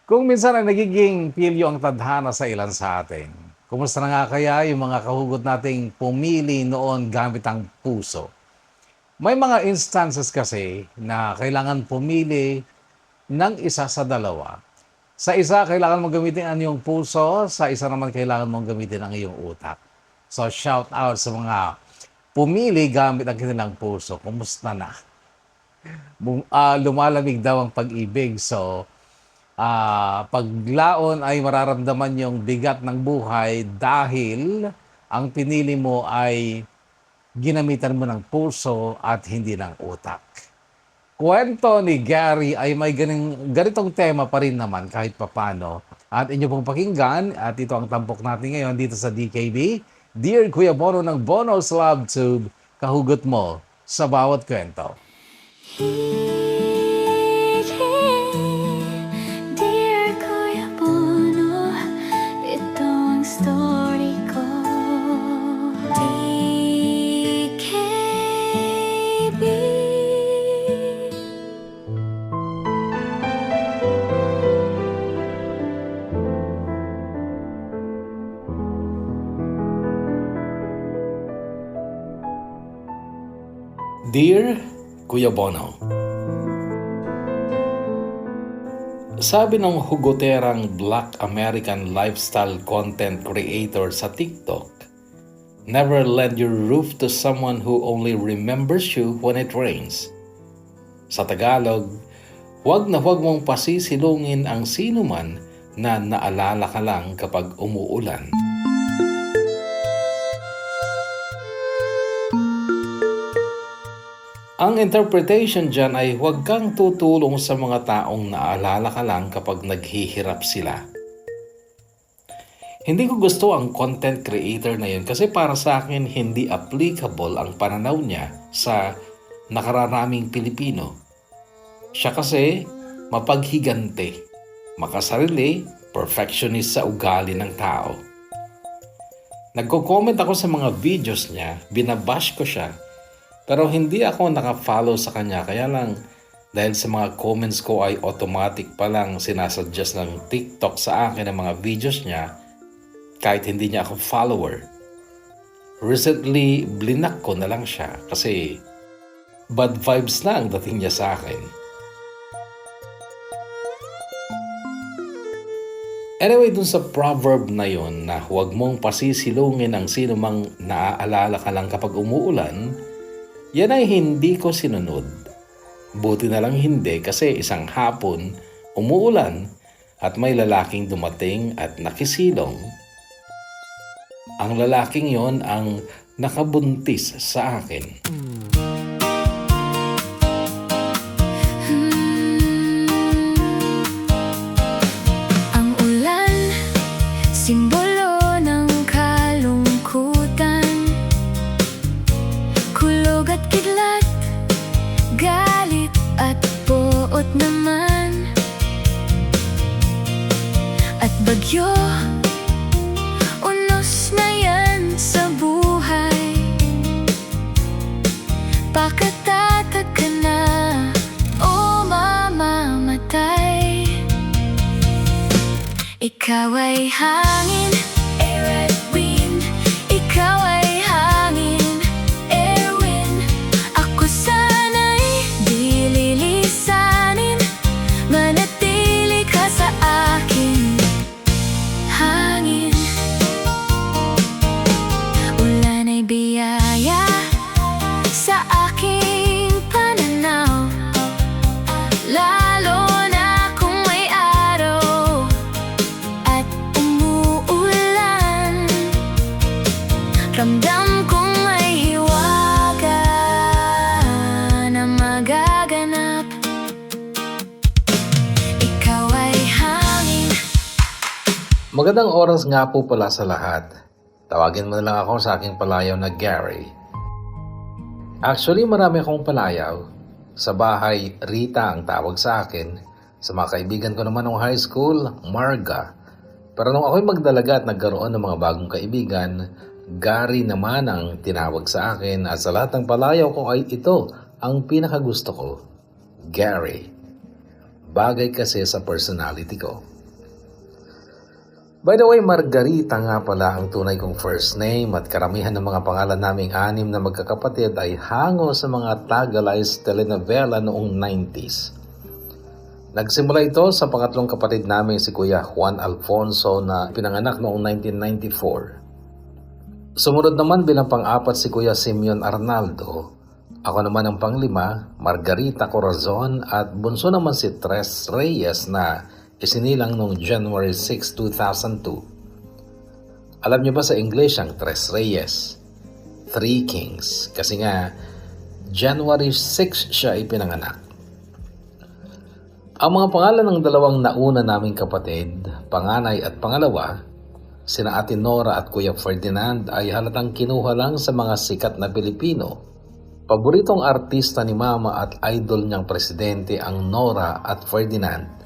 Kung minsan ay nagiging pilyo ang tadhana sa ilan sa atin, kumusta na nga kaya yung mga kahugot nating pumili noon gamit ang puso? May mga instances kasi na kailangan pumili ng isa sa dalawa. Sa isa, kailangan mong gamitin ang iyong puso, sa isa naman kailangan mong gamitin ang iyong utak. So shout out sa mga pumili gamit ang kanilang puso. Kumusta na? Lumalamig daw ang pag-ibig. So paglaon ay mararamdaman yung bigat ng buhay dahil ang pinili mo ay ginamitan mo ng puso at hindi ng utak. Kwento ni Gary ay may ganitong tema pa rin naman kahit papano. At inyo pong pakinggan at ito ang tampok natin ngayon dito sa DKB. Dear Kuya Bono ng Bono's Love Tube, kahugot mo sa bawat kwento. Dear Kuya Bono, ito ang story ko. DKB. Dear Kuya Bono, sabi ng hugoterang Black American lifestyle content creator sa TikTok, never lend your roof to someone who only remembers you when it rains. Sa Tagalog, huwag na huwag mong pasisilungin ang sinuman na naalala ka lang kapag umuulan. Ang interpretation dyan ay huwag kang tutulong sa mga taong naalala ka lang kapag naghihirap sila. Hindi ko gusto ang content creator na yun kasi para sa akin hindi applicable ang pananaw niya sa nakararaming Pilipino. Siya kasi mapaghigante, makasarili, perfectionist sa ugali ng tao. Nagko-comment ako sa mga videos niya, binabash ko siya, pero hindi ako naka-follow sa kanya, kaya lang dahil sa mga comments ko ay automatic pa lang sinasuggest ng TikTok sa akin ang mga videos niya kahit hindi niya ako follower. Recently, blinak ko na lang siya kasi bad vibes na ang dating niya sa akin. Anyway, dun sa proverb na yon na huwag mong pasisilungin ang sino mang naaalala ka lang kapag umuulan, yan ay hindi ko sinunod. Buti na lang hindi kasi isang hapon, umuulan at may lalaking dumating at nakisilong. Ang lalaking yon ang nakabuntis sa akin. Ang ulan, simbolo ng kalungkutan. Kulog at kidlat, galit at poot naman. At bagyo, unos na yan sa buhay. Pakatatag ka na o mamamatay. Ikaw ay hangin, air at wind. Ikaw ay hangin, air, wind. Ako sana'y di lilisanin, manatili ka sa akin. Hangin, ulan ay biyaya sa aking pananaw, lalo na kung may araw at umuulan. Ramdam kong may hiwaga na magaganap. Ikaw ay hangin. Magandang oras nga po pala sa lahat. Tawagin mo na lang ako sa aking palayaw na Gary. Actually, marami akong palayaw. Sa bahay, Rita ang tawag sa akin. Sa mga kaibigan ko naman ng high school, Marga. Pero nung ako'y magdalaga at nagkaroon ng mga bagong kaibigan, Gary naman ang tinawag sa akin at sa lahat ng palayaw ko ay ito ang pinakagusto ko, Gary. Bagay kasi sa personality ko. By the way, Margarita nga pala ang tunay kong first name at karamihan ng mga pangalan naming 6 na magkakapatid ay hango sa mga Tagalized telenovela noong 90s. Nagsimula ito sa pangatlong kapatid namin si Kuya Juan Alfonso na pinanganak noong 1994. Sumunod naman bilang pang-apat si Kuya Simeon Arnaldo. Ako naman ang pang-5, Margarita Corazon at bunso naman si Tres Reyes na isinilang noong January 6, 2002. Alam niyo ba sa English ang Tres Reyes? Three Kings. Kasi nga, January 6 siya ipinanganak. Ang mga pangalan ng dalawang nauna naming kapatid, panganay at pangalawa, sina Ate Nora at Kuya Ferdinand ay halatang kinuha lang sa mga sikat na Pilipino. Paboritong artista ni Mama at idol niyang presidente ang Nora at Ferdinand.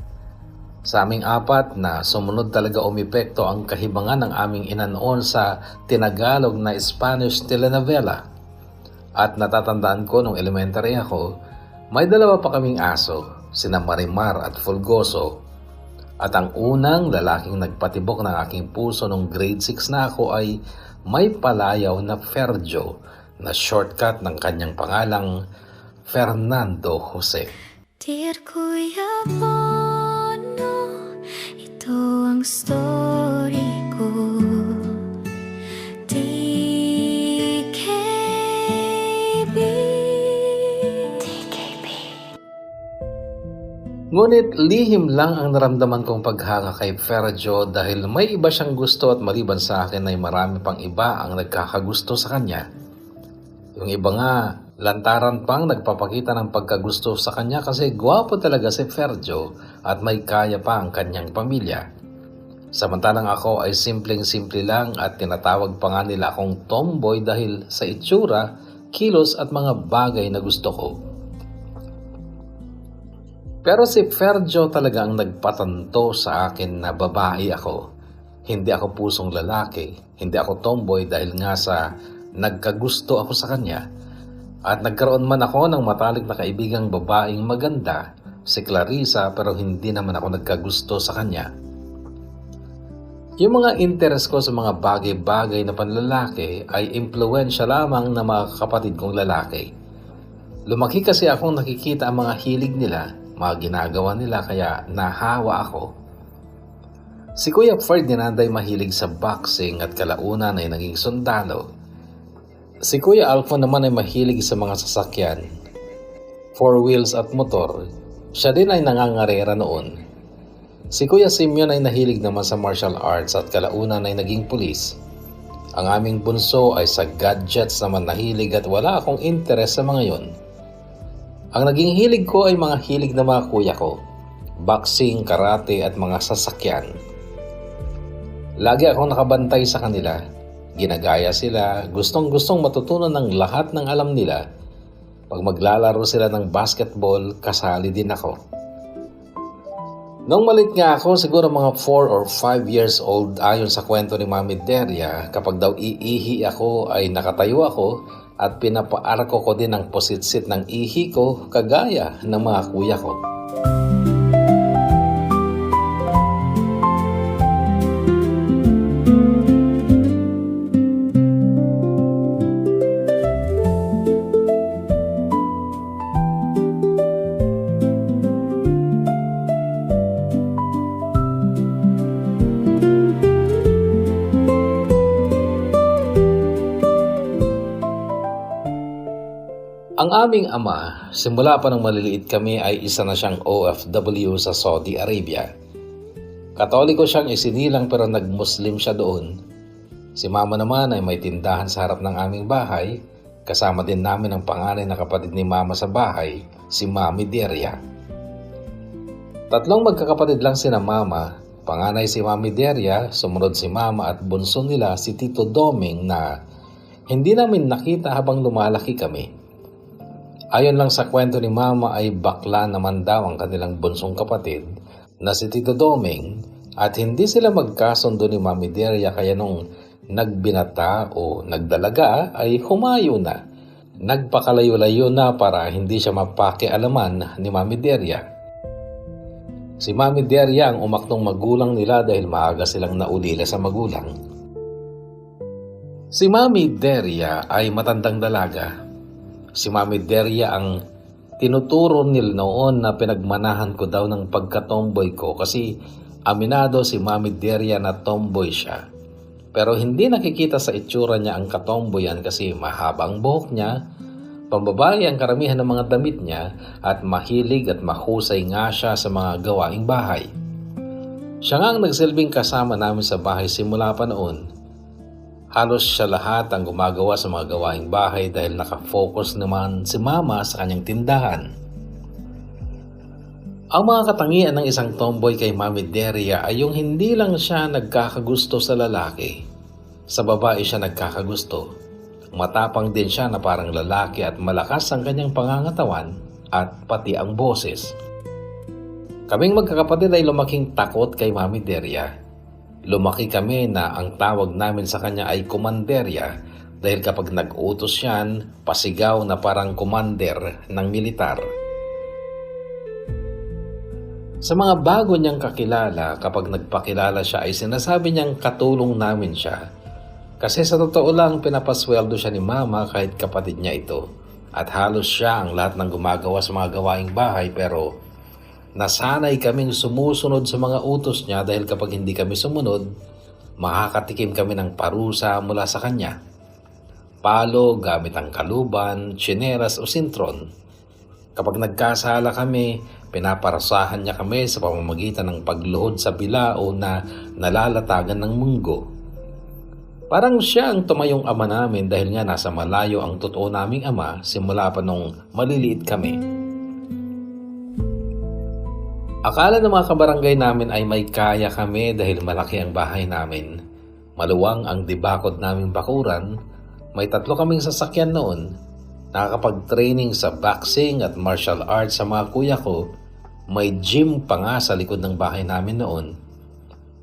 Sa aming 4 na sumunod talaga umepekto ang kahibangan ng aming ina noon sa Tinagalog na Spanish telenovela. At natatandaan ko nung elementary ako, may 2 pa kaming aso, sina Marimar at Fulgoso. At ang unang lalaking nagpatibok ng aking puso nung grade 6 na ako ay may palayaw na Ferjo na shortcut ng kanyang pangalang Fernando Jose. Dear Kuya Bono, ito ang story ko. TKB. Ngunit lihim lang ang naramdaman kong paghanga kay Ferjo dahil may iba siyang gusto at maliban sa akin ay marami pang iba ang nagkakagusto sa kanya. Yung iba nga, lantaran pang nagpapakita ng pagkagusto sa kanya kasi gwapo talaga si Ferjo at may kaya pa ang kanyang pamilya. Samantalang ako ay simpleng-simple lang at tinatawag pa nga nila akong tomboy dahil sa itsura, kilos at mga bagay na gusto ko. Pero si Ferjo talaga ang nagpatanto sa akin na babae ako. Hindi ako pusong lalaki, hindi ako tomboy dahil nga sa nagkagusto ako sa kanya. At nagkaroon man ako ng matalik na kaibigang babaeng maganda, si Clarissa, pero hindi naman ako nagkagusto sa kanya. Yung mga interest ko sa mga bagay-bagay na panlalaki ay impluwensya lamang ng mga kapatid kong lalaki. Lumaki kasi akong nakikita ang mga hilig nila, mga ginagawa nila kaya nahawa ako. Si Kuya Ferdinand ay mahilig sa boxing at kalaunan ay naging sundalo. Si Kuya Alfon naman ay mahilig sa mga sasakyan, 4 wheels at motor. Siya din ay nangangarera noon. Si Kuya Simeon ay nahilig naman sa martial arts at kalaunan ay naging pulis. Ang aming bunso ay sa gadgets naman nahilig at wala akong interes sa mga yon. Ang naging hilig ko ay mga hilig na mga kuya ko, boxing, karate at mga sasakyan. Lagi akong nakabantay sa kanila. Ginagaya sila, gustong-gustong matutunan ng lahat ng alam nila. Pag maglalaro sila ng basketball, kasali din ako. Nung malit nga ako, siguro mga 4 or 5 years old, ayon sa kwento ni Mami Deria, kapag daw iihi ako ay nakatayo ako at pinapaarko ko din ang positsit ng ihi ko kagaya ng mga kuya ko. Ang aming ama, simula pa nang maliliit kami ay isa na siyang OFW sa Saudi Arabia. Katoliko siyang isinilang pero nag-Muslim siya doon. Si Mama naman ay may tindahan sa harap ng aming bahay. Kasama din namin ang panganay na kapatid ni Mama sa bahay, si Mami Deria. 3 magkakapatid lang sina Mama. Panganay si Mami Deria, sumunod si Mama at bunso nila si Tito Doming na hindi namin nakita habang lumalaki kami. Ayon lang sa kwento ni Mama ay bakla naman daw ang kanilang bunsong kapatid na si Tito Doming at hindi sila magkasundo ni Mami Deria kaya nung nagbinata o nagdalaga ay humayo na. Nagpakalayo-layo na para hindi siya mapakialaman ni Mami Deria. Si Mami Deria ang umaktong magulang nila dahil maaga silang naulila sa magulang. Si Mami Deria ay matandang dalaga. Si Mami Deria ang tinuturo nila noon na pinagmanahan ko daw ng pagka-tomboy ko kasi aminado si Mami Deria na tomboy siya. Pero hindi nakikita sa itsura niya ang katomboyan kasi mahaba ang buhok niya, pambabae ang karamihan ng mga damit niya at mahilig at mahusay nga siya sa mga gawaing bahay. Siya nga ang nagsilbing kasama namin sa bahay simula pa noon. Halos siya lahat ang gumagawa sa mga gawaing bahay dahil nakafocus naman si Mama sa kanyang tindahan. Ang mga katangian ng isang tomboy kay Mami Deria ay yung hindi lang siya nagkakagusto sa lalaki. Sa babae siya nagkakagusto. Matapang din siya na parang lalaki at malakas ang kanyang pangangatawan at pati ang boses. Kaming magkakapatid ay lumaking takot kay Mami Deria. Lumaki kami na ang tawag namin sa kanya ay komanderya dahil kapag nag-utos yan, pasigaw na parang komander ng militar. Sa mga bago niyang kakilala, kapag nagpakilala siya ay sinasabi niyang katulong namin siya. Kasi sa totoo lang pinapasweldo siya ni Mama kahit kapatid niya ito. At halos siya ang lahat ng gumagawa sa mga gawaing bahay pero nasanay kaming sumusunod sa mga utos niya dahil kapag hindi kami sumunod, makakatikim kami ng parusa mula sa kanya. Palo gamit ang kaluban, tsineras o sintron. Kapag nagkasala kami, pinaparasahan niya kami sa pamamagitan ng pagluhod sa bilao na nalalatagan ng munggo. Parang siya ang tumayong ama namin dahil nga nasa malayo ang totoo naming ama simula pa nung maliliit kami. Akala ng mga kabarangay namin ay may kaya kami dahil malaki ang bahay namin. Maluwang ang dibakod naming bakuran. May 3 kaming sasakyan noon. Nakakapag-training sa boxing at martial arts sa mga kuya ko. May gym pa nga sa likod ng bahay namin noon.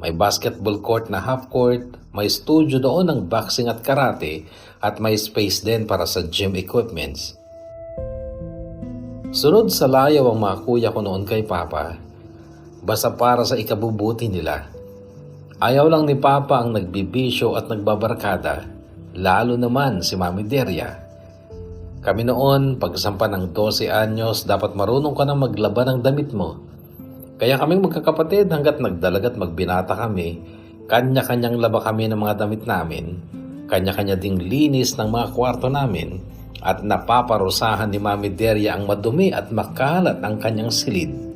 May basketball court na half court. May studio doon ng boxing at karate. At may space din para sa gym equipments. Sunod sa layaw ang mga kuya ko noon kay Papa. Basta para sa ikabubuti nila. Ayaw lang ni Papa ang nagbibisyo at nagbabarkada, lalo naman si Mami Deria. Kami noon, pagsampa ng 12 anyos, dapat marunong ka na maglaba ng damit mo. Kaya kaming magkakapatid hanggat nagdalagat magbinata kami, kanya-kanyang laba kami ng mga damit namin, kanya-kanya ding linis ng mga kwarto namin, at napaparusahan ni Mami Deria ang madumi at makalat ang kanyang silid.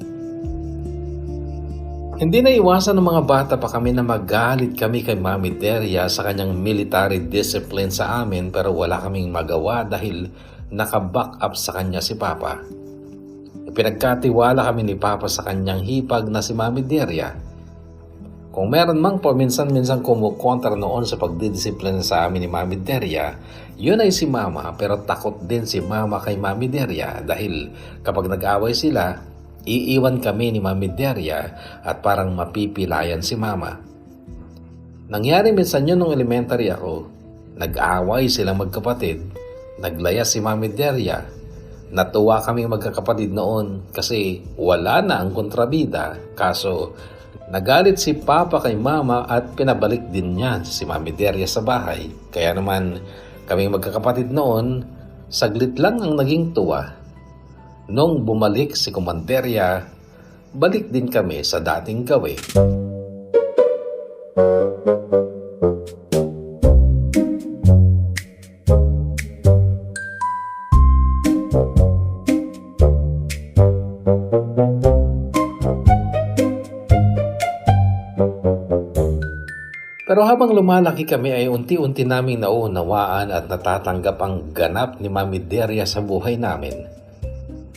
Hindi na iwasan ng mga bata pa kami na magalit kami kay Mami Deria sa kanyang military discipline sa amin pero wala kaming magawa dahil naka-back up sa kanya si Papa. Ipinagkatiwala kami ni Papa sa kanyang hipag na si Mami Deria. Kung meron mang paminsan-minsan kumukontra noon sa pagdidisiplina sa amin ni Mami Deria, yun ay si Mama pero takot din si Mama kay Mami Deria dahil kapag nag-away sila, iiwan kami ni Mami Deria at parang mapipilayan si Mama. Nangyari minsan yun nung elementary ako. Nag-away silang magkapatid. Naglayas si Mami Deria. Natuwa kaming magkakapatid noon kasi wala na ang kontrabida. Kaso nagalit si Papa kay Mama at pinabalik din niya si Mami Deria sa bahay. Kaya naman kaming magkakapatid noon, saglit lang ang naging tuwa. Nung bumalik si Komanderya, balik din kami sa dating gawi. Pero habang lumalaki kami ay unti-unti naming nauunawaan at natatanggap ang ganap ni Mami Deria sa buhay namin.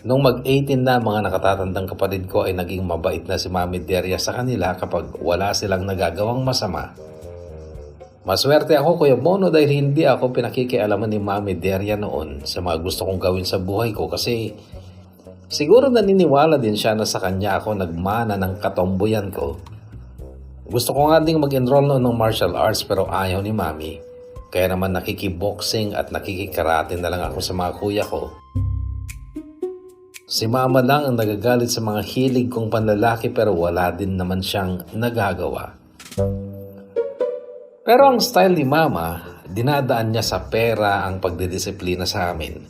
Nung mag-18 na, mga nakatatandang kapatid ko ay naging mabait na si Mami Deria sa kanila kapag wala silang nagagawang masama. Maswerte ako, Kuya Bono, dahil hindi ako pinakikialaman ni Mami Deria noon sa mga gusto kong gawin sa buhay ko kasi siguro naniniwala din siya na sa kanya ako nagmana ng katomboyan ko. Gusto ko nga ding mag-enroll noon ng martial arts pero ayaw ni Mami. Kaya naman nakikiboxing at nakikikarate na lang ako sa mga kuya ko. Si mama lang ang nagagalit sa mga hilig kong panlalaki pero wala din naman siyang nagagawa. Pero ang style ni mama, dinadaan niya sa pera ang pagdidisiplina sa amin.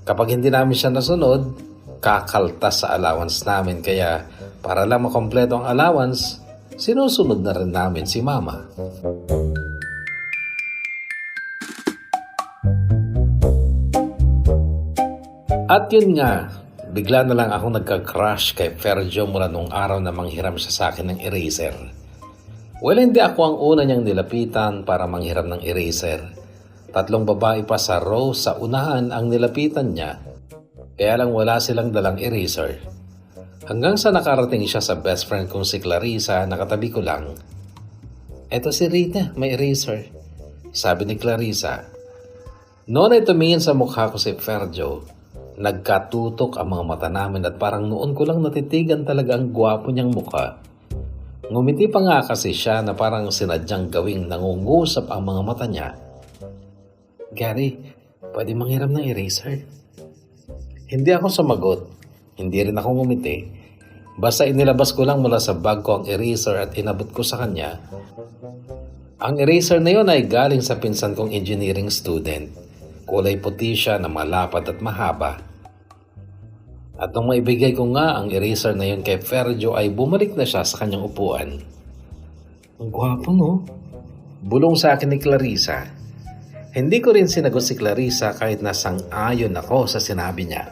Kapag hindi namin siya nasunod, kakaltas sa allowance namin kaya para lang makompleto ang allowance, sinusunod na rin namin si mama. At yun nga, bigla na lang ako nagka-crush kay Ferjo mula nung araw na manghiram siya sa akin ng eraser. Well, hindi ako ang una niyang nilapitan para manghiram ng eraser. 3 babae pa sa row sa unahan ang nilapitan niya, kaya lang wala silang dalang eraser. Hanggang sa nakarating siya sa best friend kong si Clarissa, nakatabi ko lang. Eto si Rita, may eraser. Sabi ni Clarissa. Noon ay tumingin sa mukha ko si Ferjo. Nagkatutok ang mga mata namin at parang noon ko lang natitigan talaga ang gwapo niyang mukha. Ngumiti pa nga kasi siya na parang sinadyang gawing nangungusap ang mga mata niya. Gary, pwede manghiram ng eraser? Hindi ako sumagot. Hindi rin ako ngumiti. Basta inilabas ko lang mula sa bag ko ang eraser at inabot ko sa kanya. Ang eraser na yun ay galing sa pinsan kong engineering student. Kulay puti siya na malapad at mahaba. At nung maibigay ko nga ang eraser na yun kay Ferjo ay bumalik na siya sa kanyang upuan. Ang gwapo no? Bulong sa akin ni Clarissa. Hindi ko rin sinagot si Clarissa kahit nasang-ayon ako sa sinabi niya.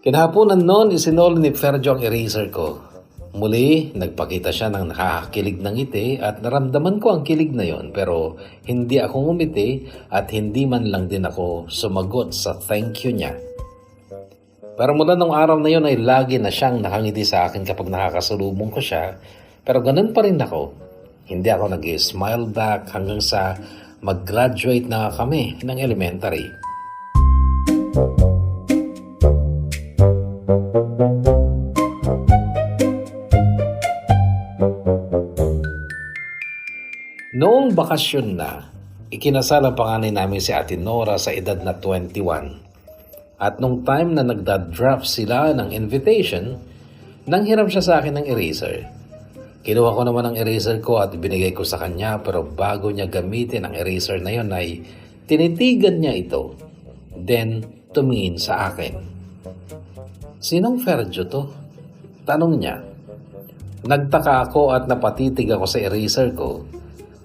Kinahaponan noon isinolo ni Ferjo ang eraser ko. Muli, nagpakita siya ng nakakakilig ng ngiti at naramdaman ko ang kilig na yon pero hindi ako ngumiti at hindi man lang din ako sumagot sa thank you niya. Pero mula nung araw na yon ay lagi na siyang nakangiti sa akin kapag nakakasalubong ko siya pero ganun pa rin ako. Hindi ako nag-smile back hanggang sa mag-graduate na kami ng elementary. Noong bakasyon na, ikinasal ang panganay namin si Ate Nora sa edad na 21. At nung time na nagda-draft sila ng invitation, nanghiram siya sa akin ng eraser. Kinuha ko naman ang eraser ko at binigay ko sa kanya pero bago niya gamitin ang eraser na yon ay tinitigan niya ito. Then, tumingin sa akin. Sinong Ferjo to? Tanong niya. Nagtaka ako at napatitig ako sa eraser ko.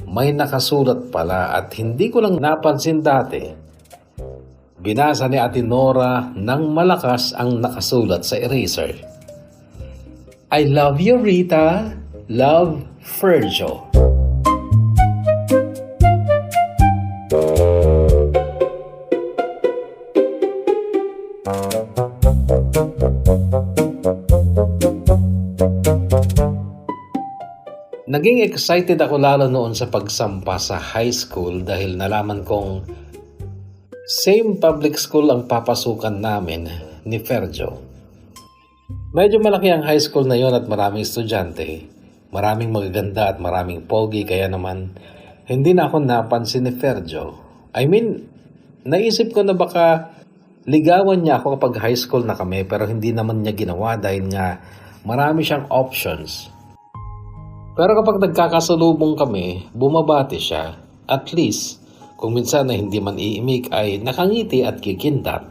May nakasulat pala at hindi ko lang napansin dati. Binasa ni Ate Nora ng malakas ang nakasulat sa eraser. I love you, Rita. Love, Ferjo. Naging excited ako lalo noon sa pagsampa sa high school dahil nalaman kong same public school ang papasukan namin ni Ferjo. Medyo malaki ang high school na yon at maraming estudyante, maraming magaganda at maraming pogi kaya naman hindi na ako napansin ni Ferjo. I mean, naisip ko na baka ligawan niya ako kapag high school na kami pero hindi naman niya ginawa dahil nga marami siyang options. Pero kapag nagkakasalubong kami, bumabati siya. At least, kung minsan na hindi man iimik ay nakangiti at kikindat.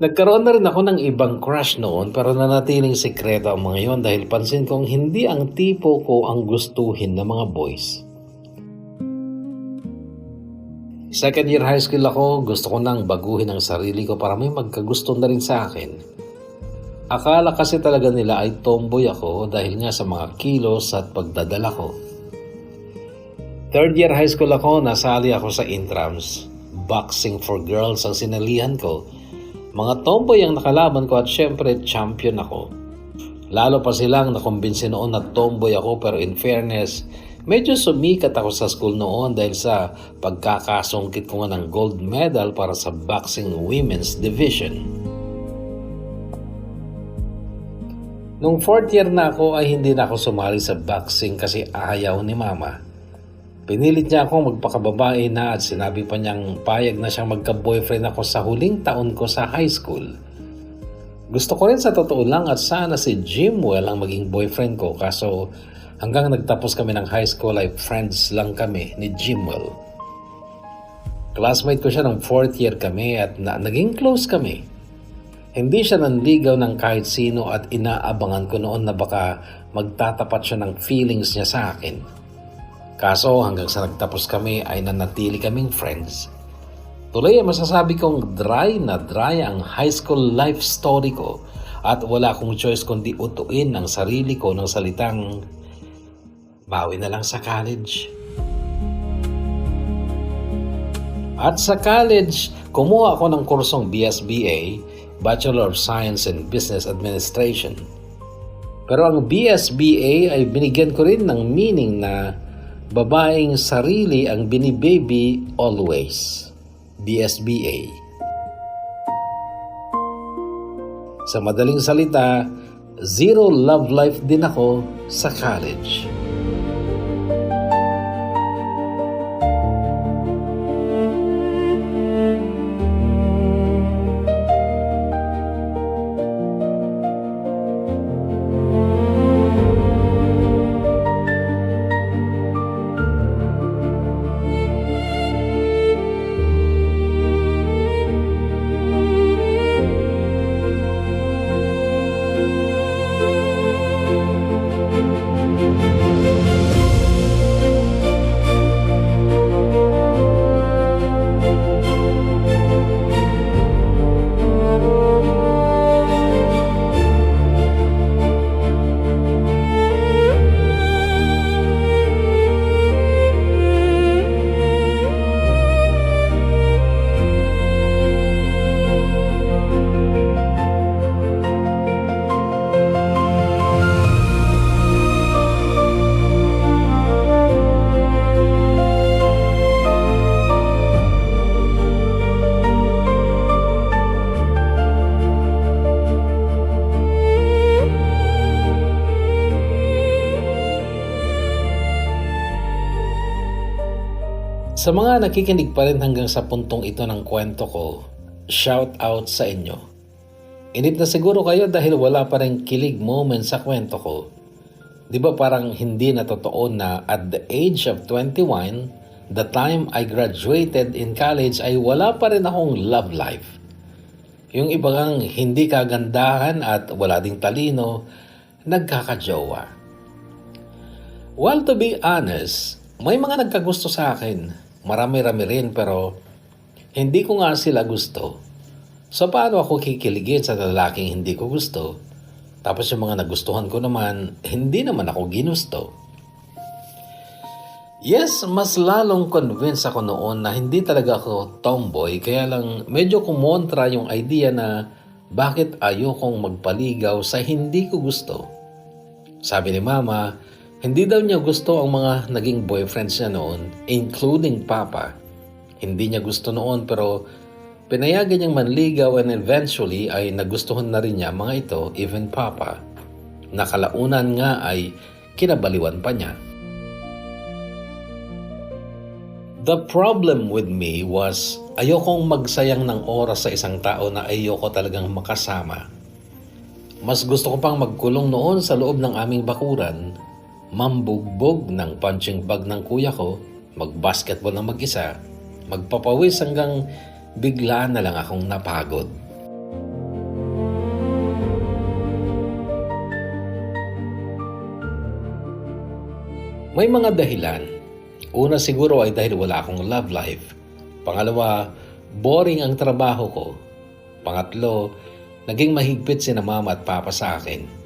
Nagkaroon na rin ako ng ibang crush noon pero nanatiling sikreto ang mga yon dahil pansin kong hindi ang tipo ko ang gustuhin ng mga boys. Second year high school ako, gusto ko nang baguhin ang sarili ko para may magkagusto na rin sa akin. Akala kasi talaga nila ay tomboy ako dahil nga sa mga kilos at pagdadala ko. Third year high school ako, nasali ako sa intrams. Boxing for girls ang sinalihan ko. Mga tomboy ang nakalaban ko at syempre champion ako. Lalo pa silang nakumbinsi noon na tomboy ako pero in fairness, medyo sumikat ako sa school noon dahil sa pagkakasungkit ko nga ng gold medal para sa boxing women's division. Nung fourth year na ako ay hindi na ako sumali sa boxing kasi ayaw ni mama. Pinilit niya akong magpakababae na at sinabi pa niyang payag na siyang magka-boyfriend ako sa huling taon ko sa high school. Gusto ko rin sa totoo lang at sana si Jimwell ang maging boyfriend ko, kaso hanggang nagtapos kami ng high school ay friends lang kami ni Jimwell. Classmate ko siya ng 4th year kami at naging close kami. Hindi siya nanligaw ng kahit sino at inaabangan ko noon na baka magtatapat siya ng feelings niya sa akin. Kaso hanggang sa nagtapos kami ay nanatili kaming friends. Tuloy ay masasabi kong dry na dry ang high school life story ko at wala akong choice kundi utuin ang sarili ko ng salitang bawi na lang sa college. At sa college, kumuha ako ng kursong BSBA, Bachelor of Science in Business Administration. Pero ang BSBA ay binigyan ko rin ng meaning na babaeng sarili ang binibaby always. BSBA. Sa madaling salita, zero love life din ako sa college. Sa mga nakikinig pa rin hanggang sa puntong ito ng kwento ko, shout out sa inyo. Inip na siguro kayo dahil wala pa rin kilig moment sa kwento ko. Di ba parang hindi na totoo na at the age of 21, the time I graduated in college ay wala pa rin akong love life. Yung iba ngang hindi kagandahan at wala ding talino, nagkakajowa. Well, to be honest, may mga nagkagusto sa akin. Marami-rami rin pero hindi ko nga sila gusto. So paano ako kikiligin sa lalaking hindi ko gusto? Tapos yung mga nagustuhan ko naman, hindi naman ako ginusto. Yes, mas lalong convinced ako noon na hindi talaga ako tomboy, kaya lang medyo kumontra yung idea na bakit ayokong magpaligaw sa hindi ko gusto. Sabi ni Mama, hindi daw niya gusto ang mga naging boyfriends niya noon, including Papa. Hindi niya gusto noon pero pinayagan niyang manligaw and eventually ay nagustuhan na rin niya mga ito, even Papa. Nakalaunan nga ay kinabaliwan pa niya. The problem with me was ayokong magsayang ng oras sa isang tao na ayoko talagang makasama. Mas gusto ko pang magkulong noon sa loob ng aming bakuran, mambugbog ng punching bag ng kuya ko, magbasketball ng mag-isa, magpapawis hanggang bigla na lang akong napagod. May mga dahilan. Una siguro ay dahil wala akong love life. Pangalawa, boring ang trabaho ko. Pangatlo, naging mahigpit sina Mama at Papa sa akin.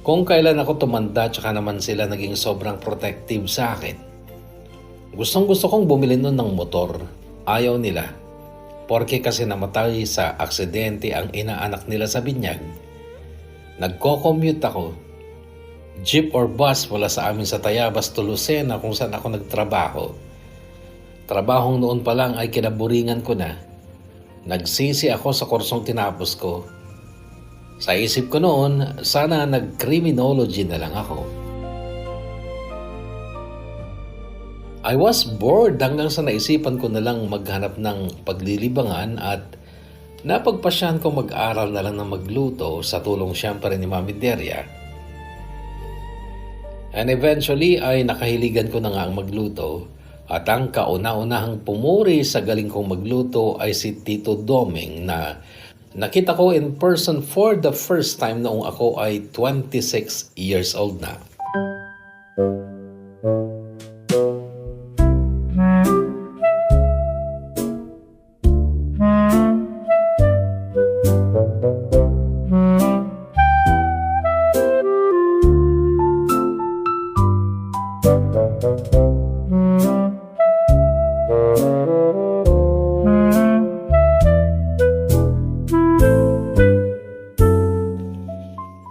Kung kailan ako tumanda tsaka naman sila naging sobrang protective sa akin. Gustong gusto kong bumili nun ng motor. Ayaw nila. Porke kasi namatay sa aksidente ang inaanak nila sa binyag. Nagko-commute ako. Jeep or bus wala sa amin sa Tayabas to Lucena kung saan ako nagtrabaho. Trabahong noon pa lang ay kinaburingan ko na. Nagsisi ako sa kursong tinapos ko. Sa isip ko noon, sana nag-criminology na lang ako. I was bored hanggang sa naisipan ko na lang maghanap ng paglilibangan at napagpasyahan ko mag-aral na lang ng magluto sa tulong siyempre ni Mami Deria. And eventually ay nakahiligan ko na nga ang magluto at ang kauna-unahang pumuri sa galing kong magluto ay si Tito Doming na nakita ko in person for the first time noong ako ay 26 years old na.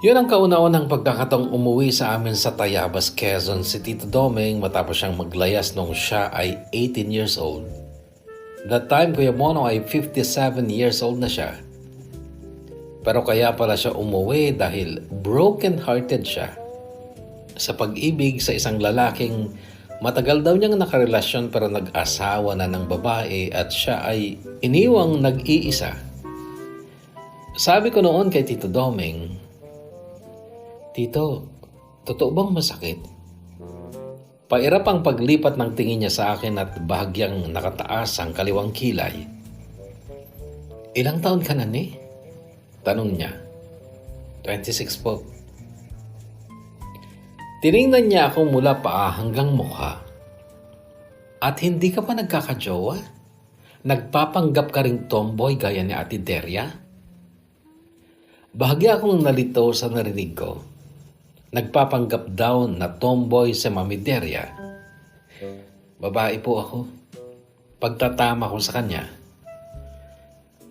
Yun ang kauna-unang pagkakataong umuwi sa amin sa Tayabas, Quezon si Tito Doming matapos siyang maglayas nung siya ay 18 years old. That time, Kuya Mono ay 57 years old na siya. Pero kaya pala siya umuwi dahil broken-hearted siya sa pag-ibig sa isang lalaking matagal daw niyang nakarelasyon pero nag-asawa na ng babae at siya ay iniwang nag-iisa. Sabi ko noon kay Tito Doming, "Tito, totoo bang masakit?" Pairap ang paglipat ng tingin niya sa akin at bahagyang nakataas ang kaliwang kilay. "Ilang taon ka na ni?" Tanong niya. 26 po. Tiningnan niya ako mula paa hanggang mukha. "At hindi ka pa nagkakajowa? Nagpapanggap ka ring tomboy gaya ni Ate Deria?" Bahagya akong nalito sa narinig ko. Nagpapanggap daw na tomboy si Mami Deria. "Babae po ako." Pagtatama ko sa kanya.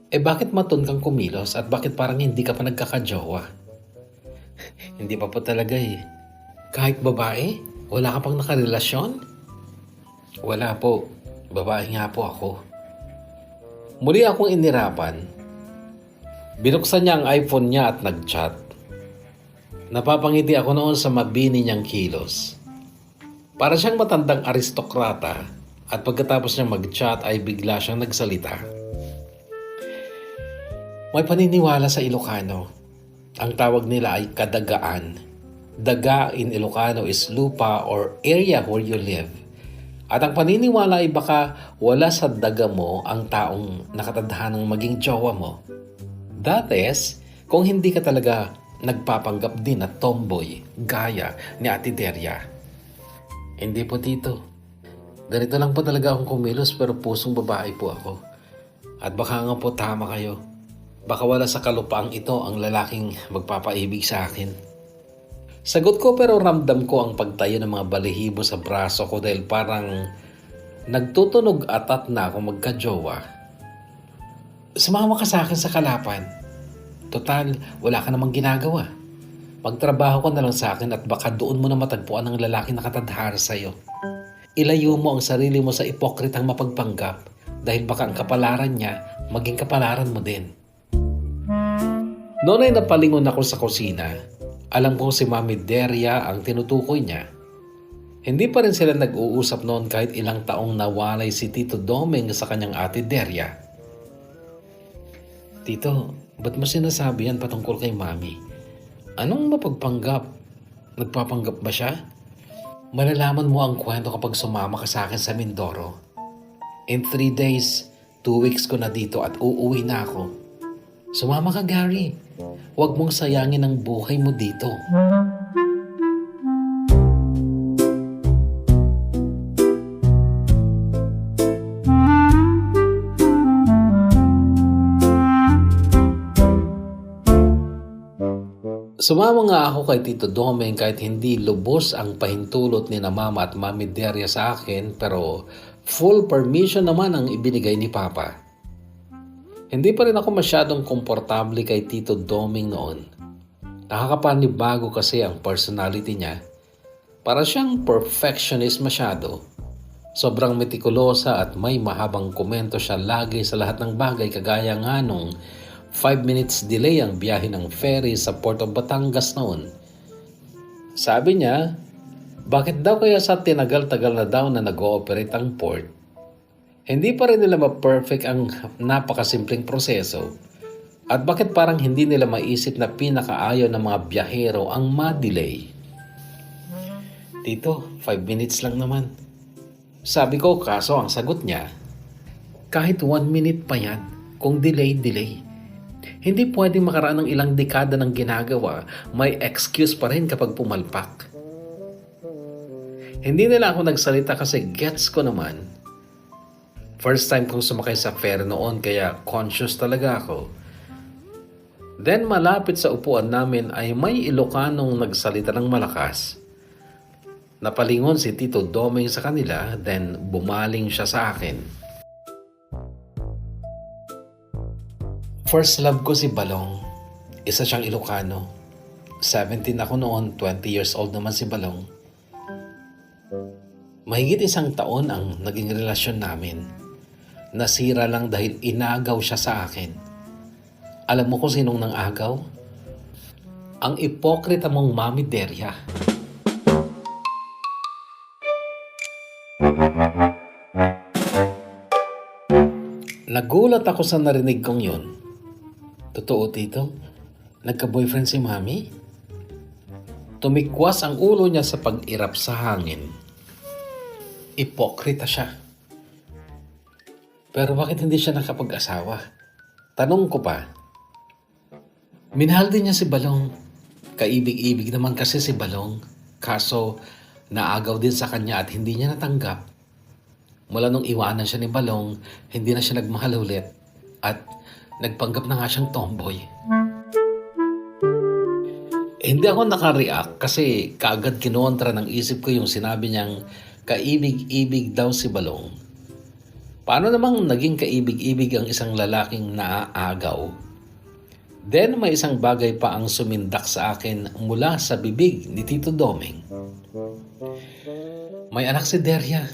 Bakit maton kang kumilos at bakit parang hindi ka pa nagkakajowa?" "Hindi pa po talaga eh." "Kahit babae? Wala ka pang nakarelasyon?" "Wala po. Babae nga po ako." Muli akong inirapan. Binuksan niya ang iPhone niya at nag-chat. Napapangiti ako noon sa mabini niyang kilos. Para siyang matandang aristokrata at pagkatapos niyang mag-chat ay bigla siyang nagsalita. "May paniniwala sa Ilocano. Ang tawag nila ay kadagaan. Daga in Ilocano is lupa or area where you live. At ang paniniwala ay baka wala sa daga mo ang taong nakatadhanang maging jowa mo. That is, kung hindi ka talaga nagpapanggap din na tomboy gaya ni Ate Deria." "Hindi po, Tito. Ganito lang po talaga akong kumilos pero pusong babae po ako. At baka nga po tama kayo. Baka wala sa kalupaang ito ang lalaking magpapaibig sa akin." Sagot ko pero ramdam ko ang pagtayo ng mga balahibo sa braso ko dahil parang nagtutunog atat na ako magkajowa. "Sumama ka sa akin sa Kalapan. Total, wala ka namang ginagawa. Magtrabaho ka na lang sa akin at baka doon mo na matagpuan ang lalaking nakatadhana sa'yo. Ilayo mo ang sarili mo sa ipokritang mapagpanggap dahil baka ang kapalaran niya maging kapalaran mo din." Noon ay napalingon ako sa kusina. Alam ko si Mami Deria ang tinutukoy niya. Hindi pa rin sila nag-uusap noon kahit ilang taong nawalay si Tito Doming sa kanyang Ate Deria. "Tito, ba't mo sinasabi yan patungkol kay Mami? Anong mapagpanggap? Nagpapanggap ba siya? Malalaman mo ang kwento kapag sumama ka sa akin sa Mindoro. In 3 days, 2 weeks ko na dito at uuwi na ako. Sumama ka, Gary. Huwag mong sayangin ang buhay mo dito." Sumama nga ako kay Tito Doming kahit hindi lubos ang pahintulot ni na Mama at Mami Deria sa akin pero full permission naman ang ibinigay ni Papa. Hindi pa rin ako masyadong komportable kay Tito Doming noon. Nakakapanibago kasi ang personality niya. Para siyang perfectionist masyado. Sobrang metikulosa at may mahabang komento siya lagi sa lahat ng bagay kagaya nga nung 5 minutes delay ang biyahe ng ferry sa Port of Batangas noon. Sabi niya, Bakit daw kaya sa tinagal-tagal na daw na nag-ooperate ang port, hindi pa rin nila ma-perfect ang napakasimpleng proseso? At bakit parang hindi nila maisip na pinakaayaw ng mga biyahero ang ma-delay? Tito, 5 minutes lang naman. Sabi ko, kaso ang sagot niya, kahit 1 minute pa yan, kung delay. Hindi pwedeng makaraan ng ilang dekada ng ginagawa, may excuse pa rin kapag pumalpak. Hindi nila ako nagsalita kasi gets ko naman. First time kong sumakay sa ferry noon kaya conscious talaga ako. Then malapit sa upuan namin ay may Ilocanong nagsalita ng malakas. Napalingon si Tito Doming sa kanila, then bumaling siya sa akin. First love ko si Balong. Isa siyang Ilocano. 17 ako noon, 20 years old naman si Balong. Mahigit 1 taon ang naging relasyon namin. Nasira lang dahil inagaw siya sa akin. Alam mo kung sinong nang agaw? Ang ipokrita mong Mami Deria. Nagulat ako sa narinig kong yun. Totoo, Tito? Nagka-boyfriend si Mami? Tumikwas ang ulo niya sa pag-irap sa hangin. Ipokrita siya. Pero bakit hindi siya nakapag-asawa? Tanong ko pa. Minahal din niya si Balong. Kaibig-ibig naman kasi si Balong. Kaso, naagaw din sa kanya at hindi niya natanggap. Mula nung iwanan siya ni Balong, hindi na siya nagmahal ulit. At nagpanggap na nga siyang tomboy. Hindi ako nakareact kasi kaagad kinontra ng isip ko yung sinabi niyang kaibig-ibig daw si Balong. Paano namang naging kaibig-ibig ang isang lalaking naaagaw? Then may isang bagay pa ang sumindak sa akin mula sa bibig ni Tito Doming. May anak si Deria.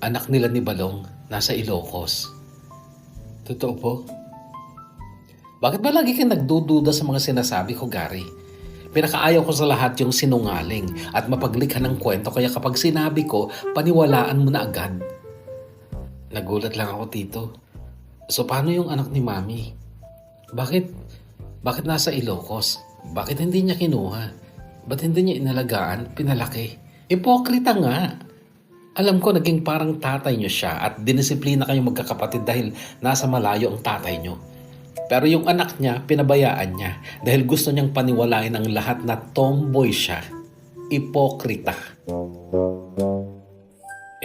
Anak nila ni Balong. Nasa Ilocos. Totoo po? Bakit ba lagi kayo nagdududa sa mga sinasabi ko, Gary? Pinakaayaw ko sa lahat yung sinungaling at mapaglikha ng kwento kaya kapag sinabi ko, paniwalaan mo na agad. Nagulat lang ako, Tito. So paano yung anak ni Mami? Bakit nasa Ilocos? Bakit hindi niya kinuha? Ba't hindi niya inalagaan, pinalaki? Ipokrita nga. Alam ko naging parang tatay niyo siya at dinisiplina kayong magkakapatid dahil nasa malayo ang tatay niyo. Pero yung anak niya, pinabayaan niya dahil gusto niyang paniwalain ang lahat na tomboy siya. Ipokrita.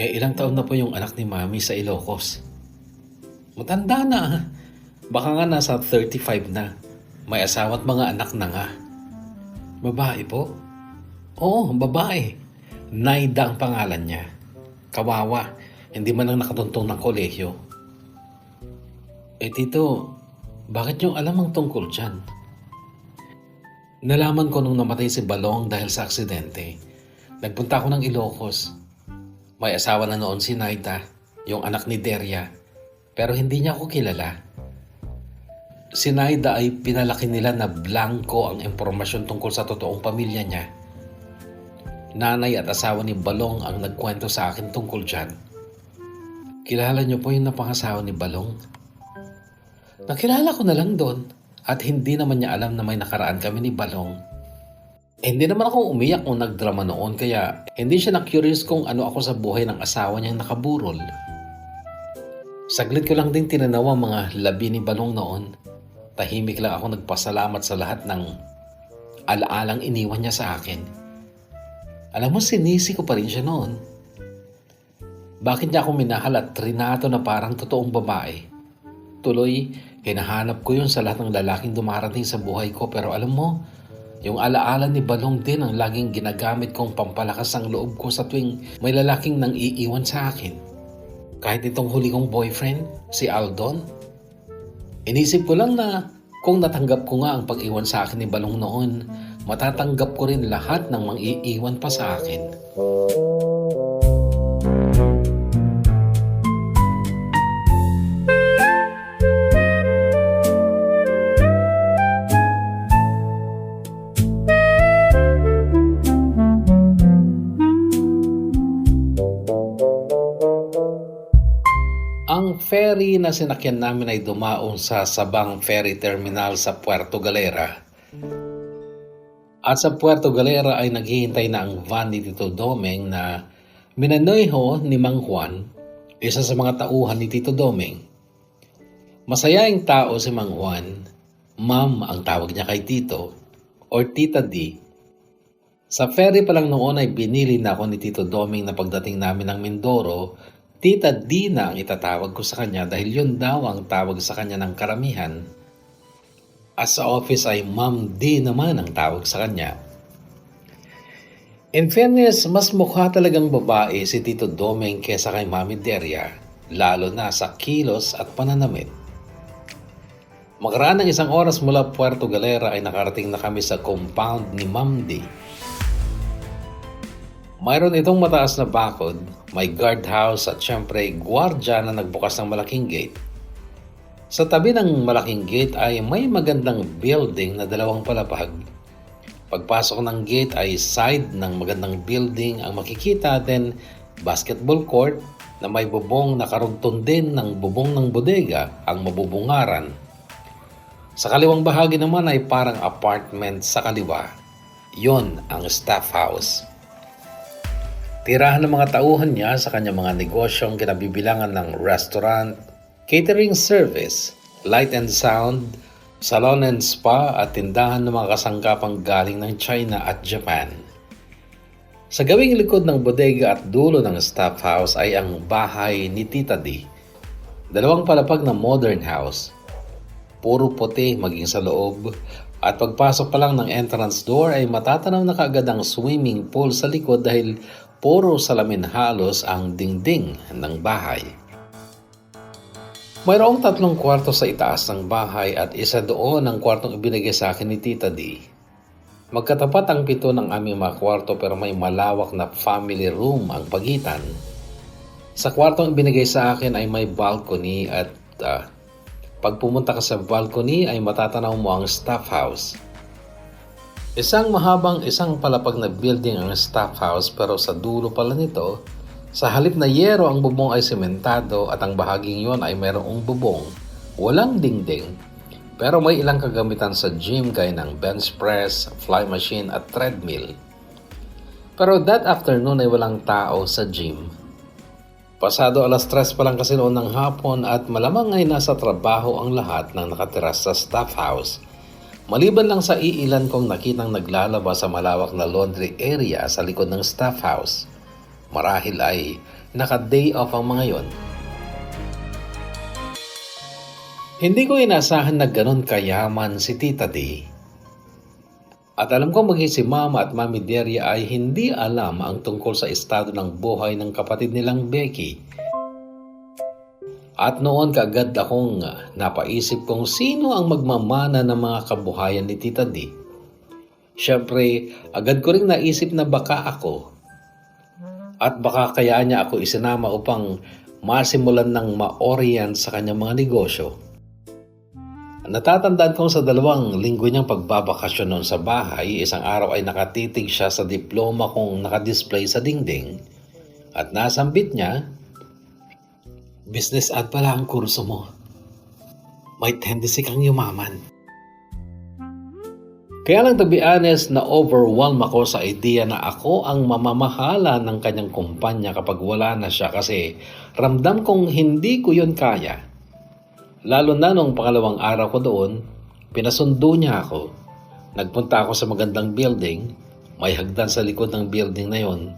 Ilang taon na po yung anak ni Mami sa Ilocos? Matanda na. Baka nga nasa 35 na. May asawa at mga anak na nga. Babae po? Oo, babae. Naida ang pangalan niya. Kawawa. Hindi man lang nakatuntong ng kolehiyo. Tito, bakit yung alam ang tungkol dyan? Nalaman ko nung namatay si Balong dahil sa aksidente. Nagpunta ako ng Ilocos. May asawa na noon si Naida, yung anak ni Deria. Pero hindi niya ako kilala. Si Naida ay pinalaki nila na blanco ang impormasyon tungkol sa totoong pamilya niya. Nanay at asawa ni Balong ang nagkwento sa akin tungkol dyan. Kilala niyo po yung napangasawa ni Balong? Nakilala ko na lang doon at hindi naman niya alam na may nakaraan kami ni Balong. Hindi naman ako umiyak o nagdrama noon kaya hindi siya na-curious kung ano ako sa buhay ng asawa niyang nakaburol. Saglit ko lang din tinanaw ang mga labi ni Balong noon. Tahimik lang ako nagpasalamat sa lahat ng alaalang iniwan niya sa akin. Alam mo, sinisi ko pa rin siya noon. Bakit niya ako minahal at trinato na parang totoong babae? Tuloy, hinahanap ko yun sa lahat ng lalaking dumarating sa buhay ko pero alam mo, yung alaala ni Balong din ang laging ginagamit kong pampalakas ang loob ko sa tuwing may lalaking nang iiwan sa akin. Kahit itong huli kong boyfriend, si Aldon. Inisip ko lang na kung natanggap ko nga ang pag-iwan sa akin ni Balong noon, matatanggap ko rin lahat ng mang-iiwan pa sa akin. ferry na sinakyan namin ay dumaong sa Sabang Ferry Terminal sa Puerto Galera. At sa Puerto Galera ay naghihintay na ang van ni Tito Domeng na minanoyho ni Mang Juan, isa sa mga tauhan ni Tito Domeng. Masayaing tao si Mang Juan, Ma'am ang tawag niya kay Tito, or Tita D. Sa ferry pa lang noon ay binili na ako ni Tito Domeng na pagdating namin ng Mindoro, Tita D na ang itatawag ko sa kanya dahil yun daw ang tawag sa kanya ng karamihan. At sa office ay Ma'am D naman ang tawag sa kanya. In fairness, mas mukha talagang babae si Tito Domeng kesa kay Mami Deria, lalo na sa kilos at pananamit. Makaraan ng 1 oras mula Puerto Galera ay nakarating na kami sa compound ni Ma'am D. Mayroon itong mataas na bakod, may guardhouse at syempre gwardya na nagbukas ng malaking gate. Sa tabi ng malaking gate ay may magandang building na 2 palapag. Pagpasok ng gate ay side ng magandang building ang makikita, then basketball court na may bubong na karugtong din ng bubong ng bodega ang mabubungaran. Sa kaliwang bahagi naman ay parang apartment sa kaliwa. Yon ang staff house. Tirahan ng mga tauhan niya sa kanyang mga negosyong kinabibilangan ng restaurant, catering service, light and sound, salon and spa at tindahan ng mga kasangkapang galing ng China at Japan. Sa gawing likod ng bodega at dulo ng staff house ay ang bahay ni Tita D. 2 palapag na modern house. Puro puti maging sa loob. At pagpasok pa lang ng entrance door ay matatanaw na kaagad ang swimming pool sa likod dahil puro salamin halos ang dingding ng bahay. Mayroong 3 kwarto sa itaas ng bahay at isa doon ang kwartong ibinigay sa akin ni Tita D. Magkatapat ang 7 ng aming mga kwarto pero may malawak na family room ang pagitan. Sa kwartong ibinigay sa akin ay may balcony at pag pumunta ka sa balcony ay matatanaw mo ang staff house. Isang mahabang 1 palapag na building ang staff house pero sa dulo pala nito, sa halip na yero ang bubong ay sementado at ang bahaging yon ay mayroong bubong, walang dingding, pero may ilang kagamitan sa gym gaya ng bench press, fly machine at treadmill. Pero that afternoon ay walang tao sa gym. Pasado 3:00 pa lang kasi noon ng hapon at malamang ay nasa trabaho ang lahat ng nakatira sa staff house. Maliban lang sa iilan kong nakitang naglalaba sa malawak na laundry area sa likod ng staff house. Marahil ay naka-day off ang mga yon. Hindi ko inasahan na ganon kayaman si Tita D. At alam ko maging si Mama at Mami Deria ay hindi alam ang tungkol sa estado ng buhay ng kapatid nilang Becky. At noon kaagad akong napaisip kung sino ang magmamana ng mga kabuhayan ni Tita D. Siyempre, agad ko rin naisip na baka ako. At baka kaya niya ako isinama upang masimulan ng ma-orient sa kanyang mga negosyo. Natatandaan kong sa 2 linggo niyang pagbabakasyon noon sa bahay, isang araw ay nakatitig siya sa diploma kong nakadisplay sa dingding at nasambit niya, "Business ad pala ang kurso mo. May tendency kang yumaman." Kaya lang to be honest, na-overwhelm ako sa idea na ako ang mamamahala ng kanyang kumpanya kapag wala na siya kasi ramdam kong hindi ko yun kaya. Lalo na nung 2 araw ko doon, pinasundo niya ako. Nagpunta ako sa magandang building, may hagdan sa likod ng building na yon.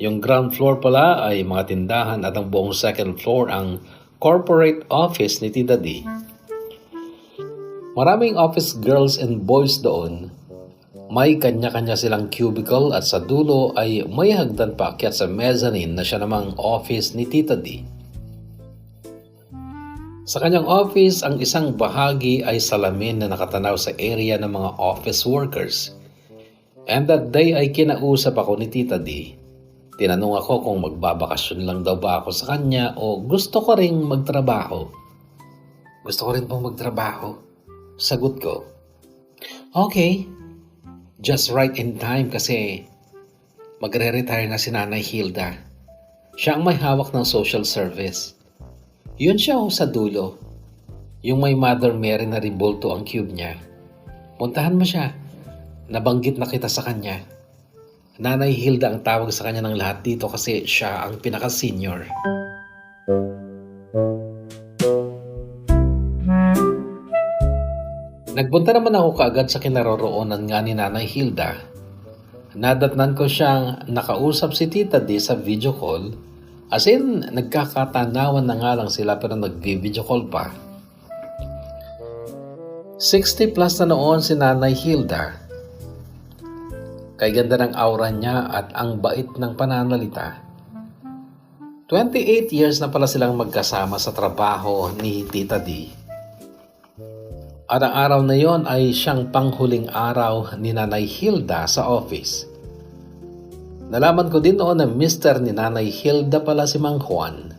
Yung ground floor pala ay mga tindahan at ang buong second floor ang corporate office ni Tita D. Maraming office girls and boys doon. May kanya-kanya silang cubicle at sa dulo ay may hagdan paakyat sa mezzanine na siya namang office ni Tita D. Sa kanyang office, ang isang bahagi ay salamin na nakatanaw sa area ng mga office workers. And that day ay kinausap ako ni Tita D. Tinanong ako kung magbabakasyon lang daw ba ako sa kanya o gusto ko ring magtrabaho. Gusto ko rin pong magtrabaho. Sagot ko, "Okay, just right in time kasi magre-retire na si Nanay Hilda. Siya ang may hawak ng social service. Yun siya sa dulo. Yung may Mother Mary na rimbolto ang cube niya. Puntahan mo siya. Nabanggit na kita sa kanya. Nanay Hilda ang tawag sa kanya ng lahat dito kasi siya ang pinaka-senior. Nagpunta naman ako kaagad sa kinaroroonan nga ni Nanay Hilda. Nadatnan ko siyang nakausap si Tita D sa video call. As in, nagkakatanawan na nga lang sila pero nag-video call pa. 60 plus na noon si Nanay Hilda. Kay ganda ng aura niya at ang bait ng pananalita. 28 years na pala silang magkasama sa trabaho ni Tita D. At ang araw na yon ay siyang panghuling araw ni Nanay Hilda sa office. Nalaman ko din noon na mister ni Nanay Hilda pala si Mang Juan,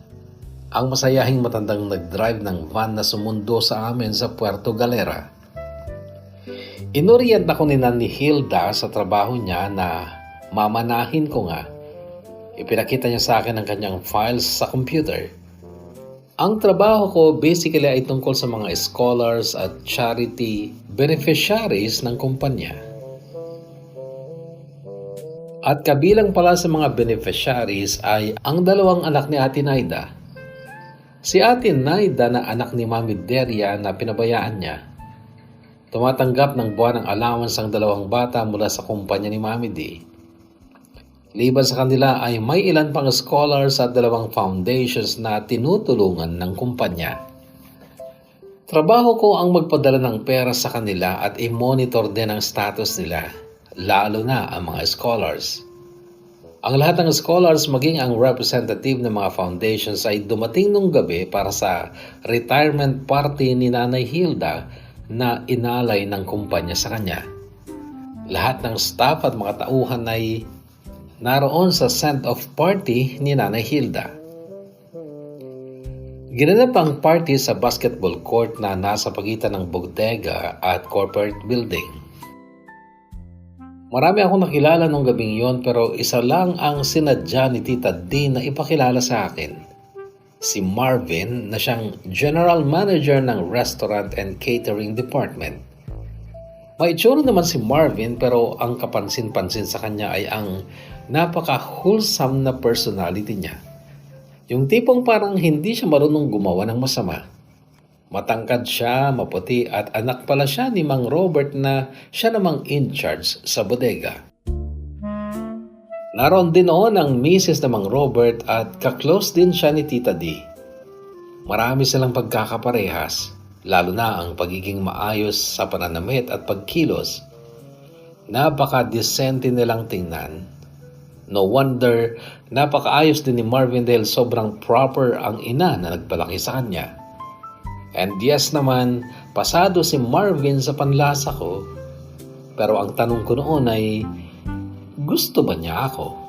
ang masayahing matandang nag-drive ng van na sumundo sa amin sa Puerto Galera. Inorient ako ni Nanay Hilda sa trabaho niya na mamanahin ko nga. Ipinakita niya sa akin ang kanyang files sa computer. Ang trabaho ko basically ay tungkol sa mga scholars at charity beneficiaries ng kumpanya. At kabilang pala sa mga beneficiaries ay ang dalawang anak ni Ate Naida. Si Ate Naida na anak ni Mami Deria na pinabayaan niya. Tumatanggap ng buwan ng allowance ang dalawang bata mula sa kumpanya ni Mami D. Liban sa kanila ay may ilan pang scholars at dalawang foundations na tinutulungan ng kumpanya. Trabaho ko ang magpadala ng pera sa kanila at i-monitor din ang status nila, lalo na ang mga scholars. Ang lahat ng scholars maging ang representative ng mga foundations ay dumating nung gabi para sa retirement party ni Nanay Hilda na inalay ng kumpanya sa kanya. Lahat ng staff at mga tauhan ay naroon sa send-off party ni Nanay Hilda. Ginanap ang party sa basketball court na nasa pagitan ng bodega at corporate building. Marami akong nakilala nung gabing yon pero isa lang ang sinadya ni Tita D na ipakilala sa akin. Si Marvin na siyang general manager ng restaurant and catering department. May itsura naman si Marvin pero ang kapansin-pansin sa kanya ay ang napaka-wholesome na personality niya. Yung tipong parang hindi siya marunong gumawa ng masama. Matangkad siya, maputi at anak pala siya ni Mang Robert na siya namang in charge sa bodega. Naroon din noon ang misis na Mang Robert at kaklose din siya ni Tita D. Marami silang pagkakaparehas. Lalo na ang pagiging maayos sa pananamit at pagkilos. Napaka-decente nilang tingnan. No wonder, napakaayos din ni Marvin dahil sobrang proper ang ina na nagpalaki sa kanya. And yes naman, pasado si Marvin sa panlasa ko. Pero ang tanong ko noon ay, gusto ba niya ako?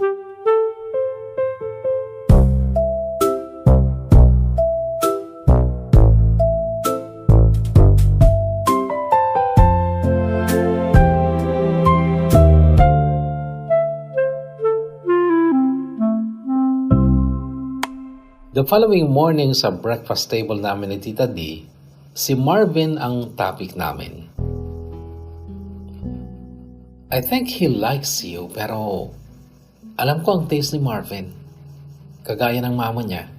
The following morning sa breakfast table namin ni Tita D, si Marvin ang topic namin. I think he likes you pero alam ko ang taste ni Marvin. Kagaya ng mama niya.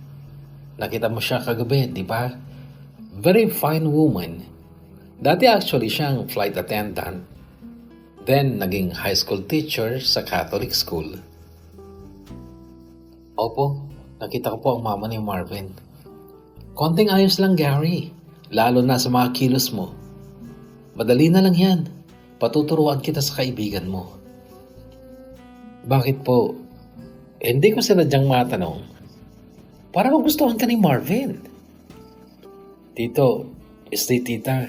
Nakita mo siya kagabi, di ba? Very fine woman. Dati actually siyang flight attendant. Then naging high school teacher sa Catholic school. Opo. Nakita ko po ang mama ni Marvin. Konting ayos lang, Gary. Lalo na sa mga kilos mo. Madali na lang yan. Patuturuan kita sa kaibigan mo. Bakit po? Hindi ko sinadyang matanong. Para magustuhan ka ni Marvin. Tito, tita.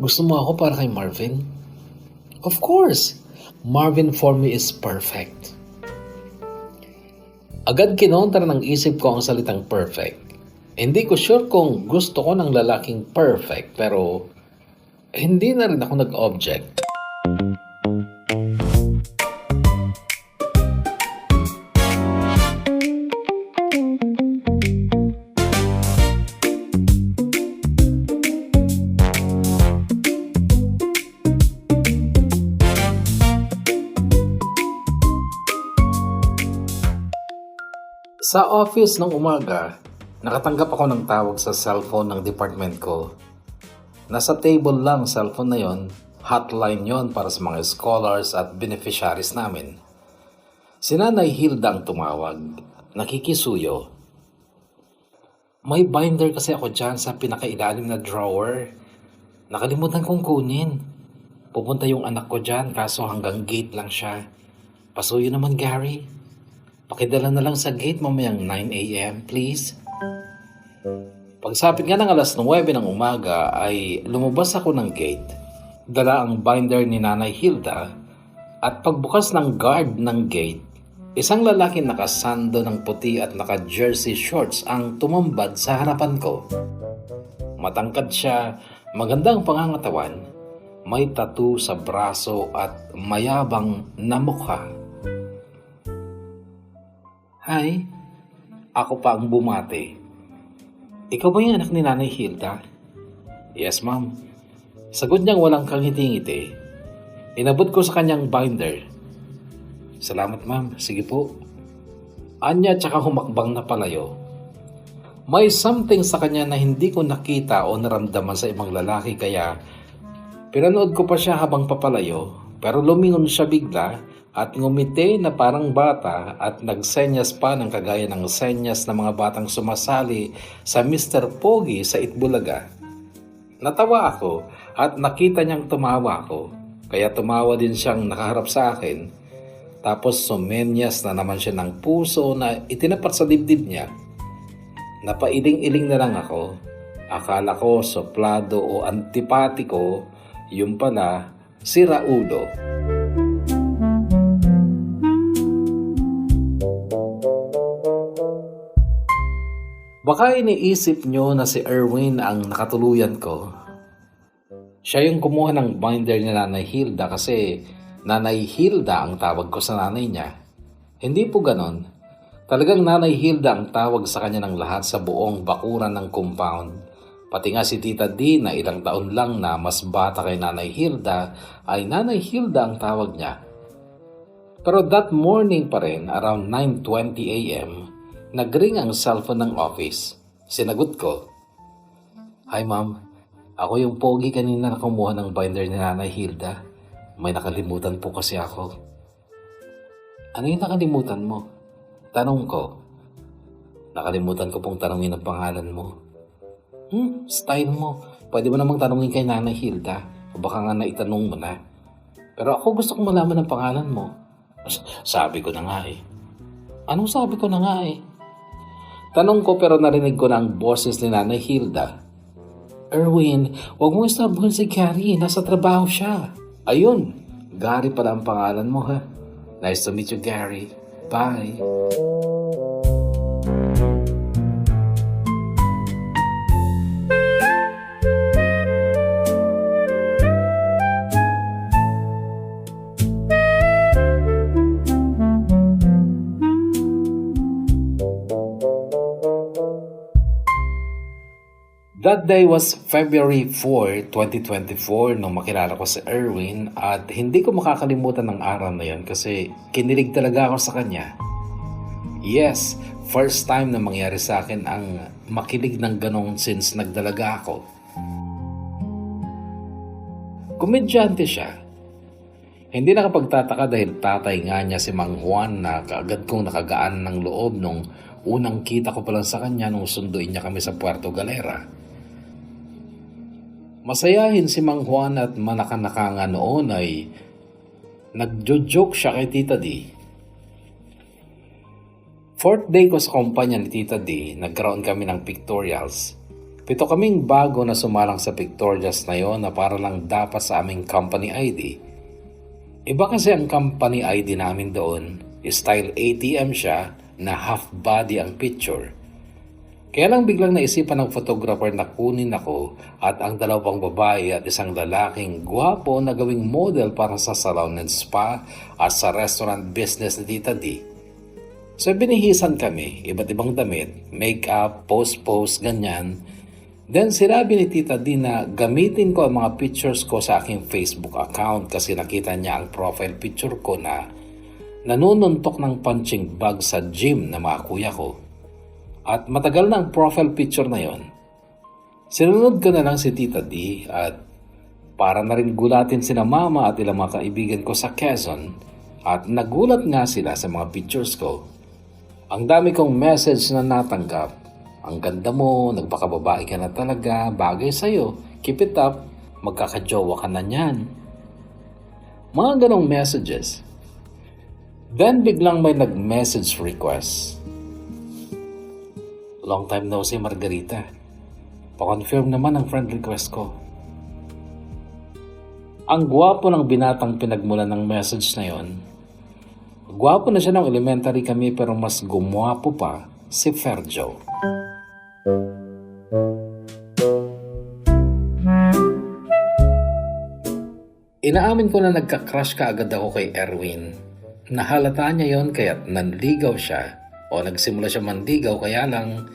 Gusto mo ako para kay Marvin? Of course. Marvin for me is perfect. Agad kinontra ng isip ko ang salitang perfect. Hindi ko sure kung gusto ko ng lalaking perfect pero hindi na rin ako nag-object. Sa office ng umaga, nakatanggap ako ng tawag sa cellphone ng department ko. Nasa table lang cellphone na yon, hotline yon para sa mga scholars at beneficiaries namin. Si Nanay Hilda ang tumawag, nakikisuyo. May binder kasi ako dyan sa pinakailalim na drawer. Nakalimutan kong kunin. Pupunta yung anak ko dyan kaso hanggang gate lang siya. Pasuyo naman, Gary. Pakidala na lang sa gate mamayang 9 a.m. please. Pagsapit nga ng alas 9 ng umaga ay lumabas ako ng gate. Dala ang binder ni Nanay Hilda at pagbukas ng guard ng gate, isang lalaki nakasando ng puti at naka-jersey shorts ang tumambad sa harapan ko. Matangkad siya, magandang pangangatawan, may tattoo sa braso at mayabang na mukha. Hi, ako pa ang bumati. Ikaw ba yung anak ni Nanay Hilda? Yes, ma'am. Sagot niyang walang kangiti-ngiti. Inabot ko sa kanyang binder. Salamat, ma'am. Sige po. Anya tsaka humakbang na palayo. May something sa kanya na hindi ko nakita o naramdaman sa ibang lalaki kaya pinanood ko pa siya habang papalayo pero lumingon siya bigla at ngumiti na parang bata at nagsenyas pa ng kagaya ng senyas ng mga batang sumasali sa Mr. Pogi sa Itbulaga. Natawa ako at nakita niyang tumawa ako, kaya tumawa din siyang nakaharap sa akin. Tapos sumenyas na naman siya ng puso na itinapat sa dibdib niya. Napailing-iling na lang ako. Akala ko soplado o antipatiko, yung pala si Raulo. Baka iniisip nyo na si Erwin ang nakatuluyan ko. Siya yung kumuha ng binder ni Nanay Hilda kasi Nanay Hilda ang tawag ko sa nanay niya. Hindi po ganon. Talagang Nanay Hilda ang tawag sa kanya ng lahat sa buong bakuran ng compound. Pati nga si Tita D na ilang taon lang na mas bata kay Nanay Hilda ay Nanay Hilda ang tawag niya. Pero that morning pa rin, around 9:20 a.m., nagring ang cellphone ng office. Sinagot ko. Hi ma'am, ako yung pogi kanina na kumuha ng binder ni Nanay Hilda. May nakalimutan po kasi ako. Ano yung nakalimutan mo? Tanong ko. Nakalimutan ko pong tanongin ang pangalan mo. Style mo. Pwede mo namang tanongin kay Nanay Hilda. O baka nga naitanong mo na. Pero ako gusto kong malaman ang pangalan mo. Sabi ko na nga eh. Anong sabi ko na nga eh? Tanong ko pero narinig ko na ang boses ni Nanay Hilda. Erwin, huwag mong istorbohin si Gary. Nasa trabaho siya. Ayun, Gary pala ang pangalan mo ha. Nice to meet you, Gary. Bye. That day was February 4, 2024 nung makilala ko si Erwin at hindi ko makakalimutan ng araw na yon kasi kinilig talaga ako sa kanya. Yes, first time na mangyari sa akin ang makilig ng ganong since nagdalaga ako. Komedyante siya. Hindi nakapagtataka dahil tatay nga niya si Mang Juan na kaagad kong nakagaan ng loob nung unang kita ko pa lang sa kanya nung sunduin niya kami sa Puerto Galera. Masayahin si Mang Juan at manakanaka nga noon ay nagjo-joke siya kay Tita D. Fourth day ko sa kumpanya ni Tita D, nagkaroon kami ng pictorials. 7 kaming bago na sumalang sa pictorials na yon na para lang dapat sa aming company ID. Iba kasi ang company ID namin doon, style ATM siya na half body ang picture. Kaya lang biglang naisipan ng photographer na kunin ako at ang dalawang babae at isang lalaking gwapo na gawing model para sa salon and spa at sa restaurant business ni Tita D. So binihisan kami, iba't ibang damit, make-up, pose, ganyan. Then sinabi ni Tita D na gamitin ko ang mga pictures ko sa aking Facebook account kasi nakita niya ang profile picture ko na Nanununtok ng punching bag sa gym na mga kuya ko. At matagal na ang profile picture na yon. Sinunod ko na lang si Tita D at para na rin gulatin sina mama at ilang mga kaibigan ko sa Quezon at nagulat nga sila sa mga pictures ko. Ang dami kong message na natanggap. Ang ganda mo, nagpakababae ka na talaga, bagay sa'yo, keep it up, magkakajowa ka na niyan. Mga ganong messages. Then biglang may nag-message request. Long time no see, Margarita. Pa-confirm naman ang friend request ko. Ang gwapo ng binatang pinagmulan ng message na yon. Gwapo na siya ng elementary kami pero mas gumwapo pa si Ferjo. Inaamin ko na nagka-crush ka agad ako kay Erwin. Nahalata niya yon kaya't nanligaw siya o nagsimula siya manligaw kaya lang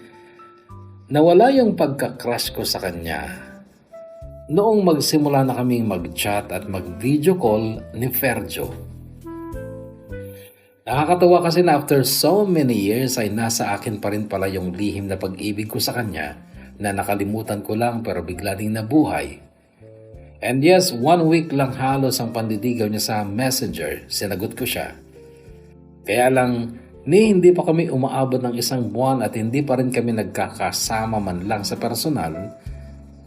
nawala yung pagka-crush ko sa kanya. Noong magsimula na kaming mag-chat at mag-video call ni Ferjo. Nakakatawa kasi na after so many years ay nasa akin pa rin pala yung lihim na pag-ibig ko sa kanya na nakalimutan ko lang pero bigla ding nabuhay. And yes, 1 week lang halos ang pandidigaw niya sa messenger, sinagot ko siya. Kaya lang, hindi pa kami umaabot ng 1 buwan at hindi pa rin kami nagkakasama man lang sa personal.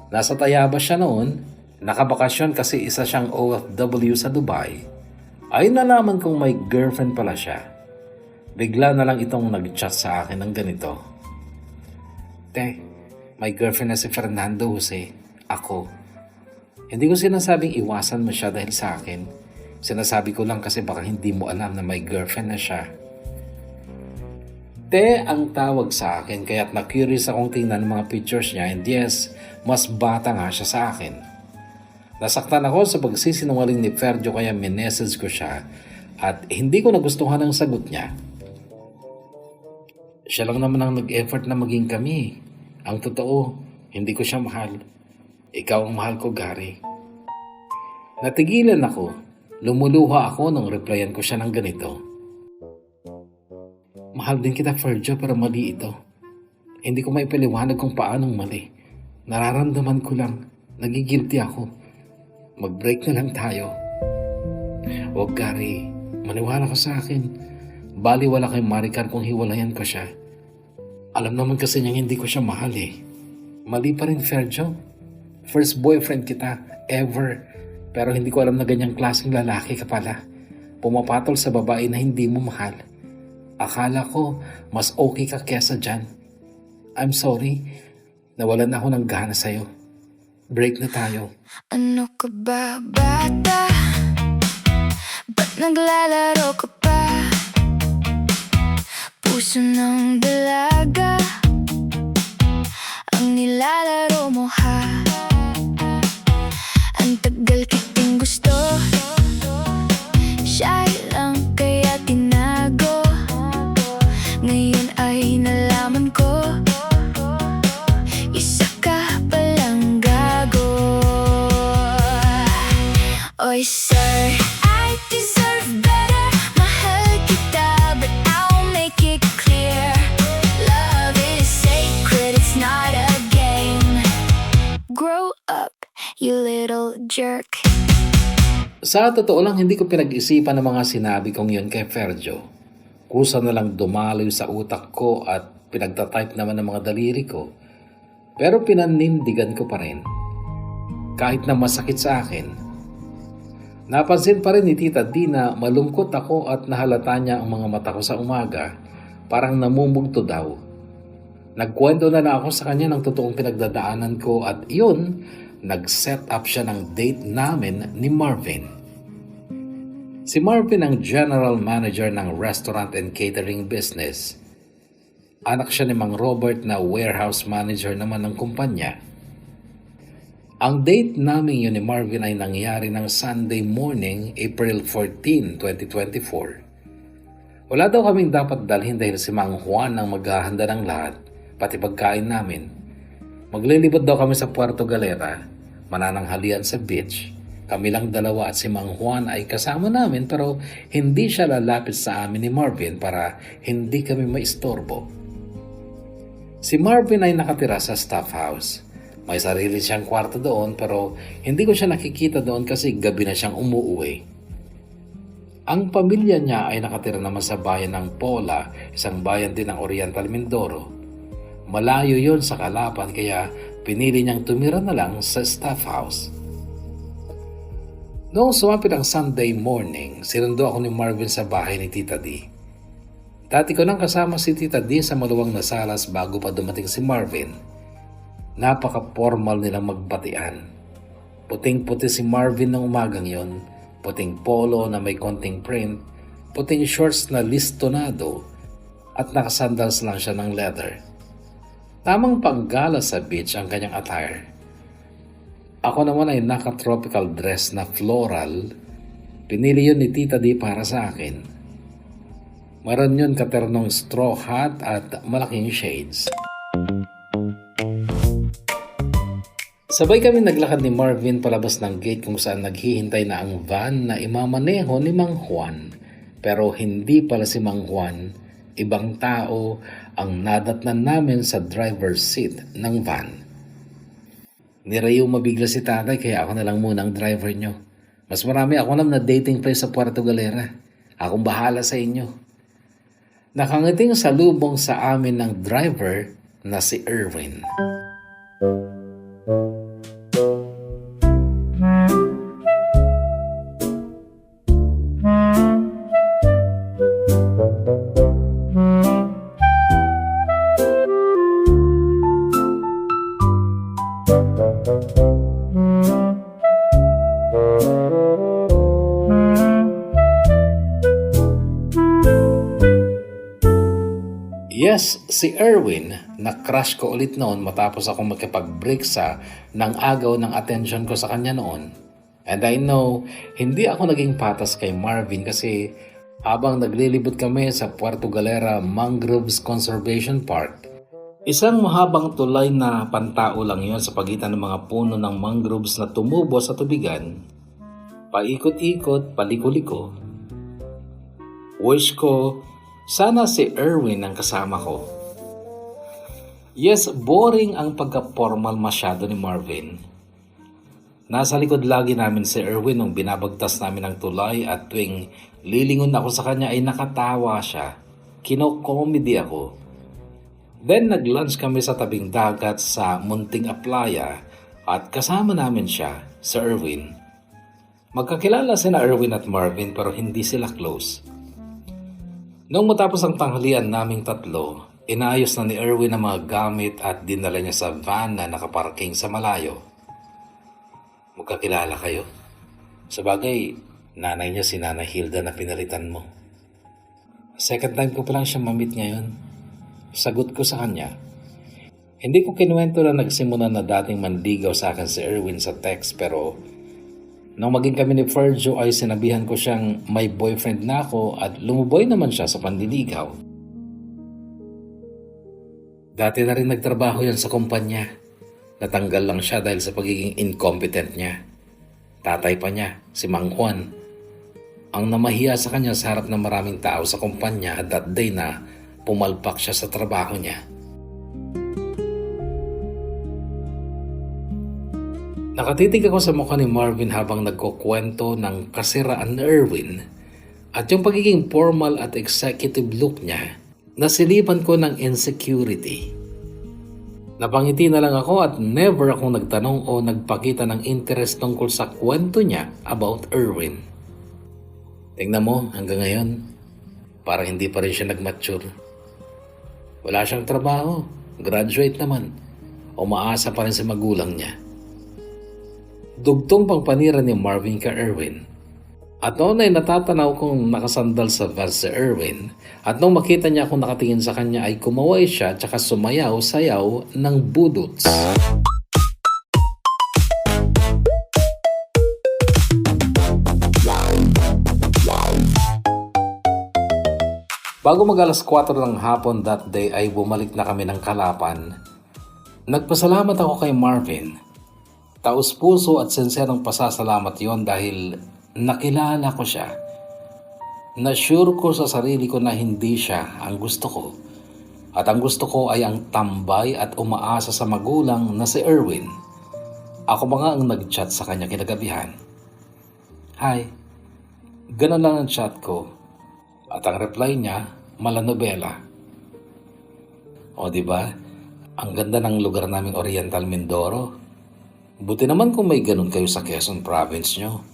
Nasa Tayabas siya noon, nakabakasyon kasi isa siyang OFW sa Dubai. Ay nalaman kong may girlfriend pala siya. Bigla na lang itong nag-chat sa akin ng ganito. Te, may girlfriend na si Fernando Jose. Ako. Hindi ko sinasabing iwasan mo siya dahil sa akin. Sinasabi ko lang kasi baka hindi mo alam na may girlfriend na siya. Te ang tawag sa akin kaya't na-curious akong tingnan ng mga pictures niya and yes, mas bata nga siya sa akin. Nasaktan ako sa pagsisinungaling ni Ferjo kaya minessage ko siya at hindi ko nagustuhan ang sagot niya. Siya lang naman ang nag-effort na maging kami. Ang totoo, hindi ko siya mahal. Ikaw ang mahal ko, Gary. Natigilan ako. Lumuluha ako nung replyan ko siya ng ganito. Mahal din kita, Ferjo, pero mali ito. Hindi ko maipaliwanag kung paanong mali. Nararamdaman ko lang. Nagigilty ako. Mag-break na lang tayo. Huwag, Gary. Maniwala ka sa akin. Baliwala kay Maricar kung hiwalayan ko siya. Alam naman kasi niyang hindi ko siya mahal eh. Mali pa rin, Ferjo. First boyfriend kita, ever. Pero hindi ko alam na ganyang klaseng lalaki ka pala. Pumapatol sa babae na hindi mo mahal. Akala ko, mas okay ka kesa dyan. I'm sorry. Nawalan ako ng gana sa'yo. Break na tayo. Ano ka ba, bata? Ba't naglalaro ka pa? Puso ng dalaga ang nilalaro mo ha. Ang tagal kiting gusto, siya lang kaya tinago. Ngayon ay nalaman ko, isa ka palang gago. Oy sir, I deserve better. Mahal kita but I'll make it clear. Love is sacred, it's not a game. Grow up, you little jerk. Sa totoo lang, hindi ko pinag-isipan ang mga sinabi kong yun kay Ferjo. Kusa na lang dumaloy sa utak ko at pinagtatype naman ng mga daliri ko. Pero pinanindigan ko pa rin. Kahit na masakit sa akin. Napansin pa rin ni Tita D na malungkot ako at nahalata niya ang mga mata ko sa umaga. Parang namumugto daw. Nagkwento na ako sa kanya ng totoong pinagdadaanan ko at yun, nag-set up siya ng date namin ni Marvin. Si Marvin ang general manager ng restaurant and catering business. Anak siya ni Mang Robert na warehouse manager naman ng kumpanya. Ang date namin yun ni Marvin ay nangyari ng Sunday morning, April 14, 2024. Wala daw kaming dapat dalhin dahil si Mang Juan ang maghahanda ng lahat, pati pagkain namin. Maglilibot daw kami sa Puerto Galera, manananghalian sa beach, Kami lang dalawa at si Mang Juan ay kasama namin pero hindi siya lalapit sa amin ni Marvin para hindi kami maistorbo. Si Marvin ay nakatira sa staff house. May sarili siyang kwarto doon pero hindi ko siya nakikita doon kasi gabi na siyang umuuwi. Ang pamilya niya ay nakatira naman sa bayan ng Pola, isang bayan din ng Oriental Mindoro. Malayo yon sa Kalapan kaya pinili niyang tumira na lang sa staff house. Noong sumapit ang Sunday morning, sinundo ako ni Marvin sa bahay ni Tita D. Dati ko nang kasama si Tita D sa maluwang na salas bago pa dumating si Marvin. Napaka-formal nilang magbatian. Puting-puti si Marvin ng umagang yon, puting polo na may konting print, puting shorts na listonado, at nakasandals lang siya ng leather. Tamang paggala sa beach ang kanyang attire. Ako naman ay naka-tropical dress na floral. Pinili yun ni Tita D para sa akin. Meron yun katernong straw hat at malaking shades. Sabay kami naglakad ni Marvin palabas ng gate kung saan naghihintay na ang van na imamaneho ni Mang Juan. Pero hindi pala si Mang Juan, ibang tao ang nadatnan namin sa driver's seat ng van. Nirayo mabigla si tatay kaya ako na lang muna ang driver nyo. Mas marami ako na dating place sa Puerto Galera. Akong bahala sa inyo. Nakangiting salubong sa amin ng driver na si Erwin. Yes, si Erwin, na-crush ko ulit noon matapos akong makipag-break ng agaw ng attention ko sa kanya noon. And I know, hindi ako naging patas kay Marvin kasi habang naglilibot kami sa Puerto Galera Mangroves Conservation Park, isang mahabang tulay na pantao lang yon sa pagitan ng mga puno ng mangroves na tumubo sa tubigan, paikot-ikot, paliko-liko. Wish ko, sana si Erwin ang kasama ko. Yes, boring ang pagka-formal masyado ni Marvin. Nasa likod lagi namin si Erwin nung binabagtas namin ang tulay at tuwing lilingon ako sa kanya ay nakatawa siya. Kino-comedy ako. Then nag-lunch kami sa tabing dagat sa Munting Aplaya at kasama namin siya, si Erwin. Magkakilala sina Erwin at Marvin pero hindi sila close. Noong matapos ang tanghalian naming tatlo, inaayos na ni Erwin ang mga gamit at dinala niya sa van na nakaparking sa malayo. Magkakilala kayo. Sabagay, nanay niya si Nanay Hilda na pinalitan mo. Second time ko pa lang siya mamit ngayon. Sagot ko sa kanya. Hindi ko kinuwento na nagsimula na dating manligaw sa akin si Erwin sa text pero nung maging kami ni Fergio ay sinabihan ko siyang may boyfriend na ako at lumuboy naman siya sa panliligaw. Dati na rin nagtrabaho yan sa kumpanya. Natanggal lang siya dahil sa pagiging incompetent niya. Tatay pa niya, si Mang Juan, ang namahiya sa kanya sa harap ng maraming tao sa kumpanya at that day na pumalpak siya sa trabaho niya. Nakatitig ako sa mukha ni Marvin habang nagkukwento ng kasiraan ni Erwin at yung pagiging formal at executive look niya, nasilipan ko ng insecurity. Napangiti na lang ako at never akong nagtanong o nagpakita ng interest tungkol sa kwento niya about Erwin. Tingnan mo hanggang ngayon, parang hindi pa rin siya nag-mature. Wala siyang trabaho, graduate naman, umaasa pa rin sa magulang niya. Dugtong pang panira ni Marvin ka Erwin. At noon ay natatanaw kong nakasandal sa van si Erwin at nung makita niya akong nakatingin sa kanya ay kumaway siya tsaka sumayaw-sayaw ng budots. Bago mag alas 4 ng hapon that day ay bumalik na kami ng Kalapan. Nagpasalamat ako kay Marvin. Taus-puso at sinserong pasasalamat yon dahil nakilala ko siya. Na-sure ko sa sarili ko na hindi siya ang gusto ko. At ang gusto ko ay ang tambay at umaasa sa magulang na si Erwin. Ako ba nga ang nag-chat sa kanya kinagabihan? Hi. Ganon lang ang chat ko. At ang reply niya, malanobela. O diba? Ang ganda ng lugar naming Oriental Mindoro. Buti naman kung may ganun kayo sa Quezon Province nyo.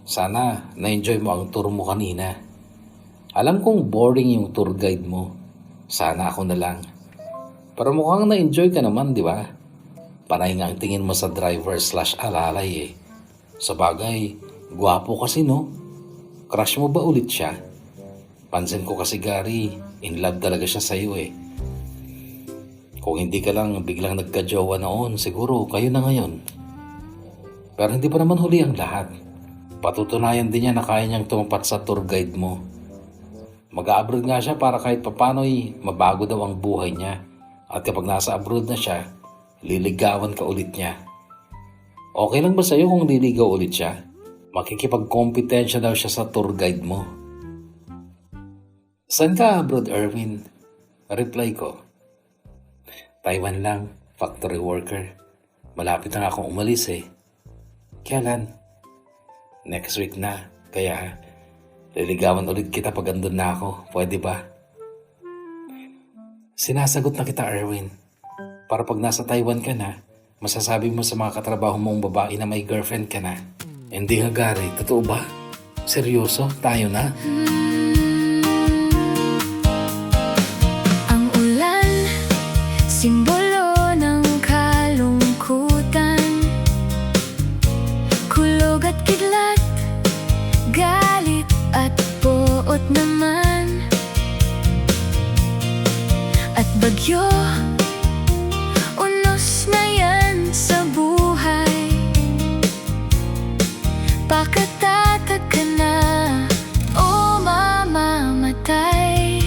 Sana na-enjoy mo ang tour mo kanina. Alam kong boring yung tour guide mo. Sana ako na lang. Pero mukhang na-enjoy ka naman, di ba? Panay nga ang tingin mo sa driver/alalay eh. Sa bagay, gwapo kasi no? Crush mo ba ulit siya? Pansin ko kasi Gary, in love talaga siya sa'yo eh. Kung hindi ka lang biglang nagka-jowa noon, siguro kayo na ngayon. Pero hindi pa naman huli ang lahat. Patutunayan din niya na kaya niyang tumapat sa tour guide mo. Mag-a-abroad nga siya para kahit papano'y mabago daw ang buhay niya. At kapag nasa abroad na siya, liligawan ka ulit niya. Okay lang ba sa'yo kung liligaw ulit siya? Makikipag-kompetensya daw siya sa tour guide mo. Saan ka abroad, Erwin? Reply ko. Taiwan lang, factory worker. Malapit na akong umalis eh. Kailan? Next week na, kaya liligawan ulit kita pag andun na ako. Pwede ba? Sinasagot na kita, Erwin. Para pag nasa Taiwan ka na, masasabi mo sa mga katrabaho mong babae na may girlfriend ka na. Hindi nga Gary, totoo ba? Seryoso? Tayo na? Ang ulan, simbolo ng kalungkutan. Kulog at kidlat, galit at poot naman. At bagyo, unos na yan sa buhay. Pakatatag ka na o mamamatay.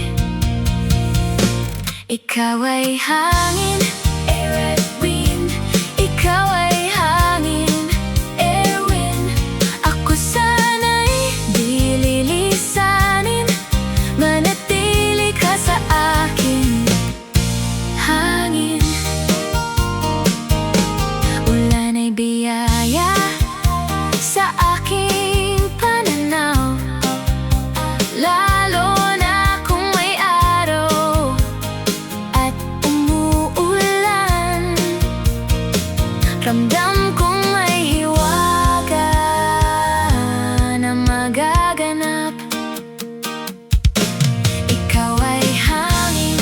Ikaw ay hangin, air at wind. Ikaw ay hangin, Erwin. Ako sana'y di lilisanin. Manatili ka sa akin, hangin. Ulan ay biyaya sa aking pananaw. Lalo na kung may araw at umuulan. Ramdam kong may hiwaga na magaganap. Ikaw ay hangin.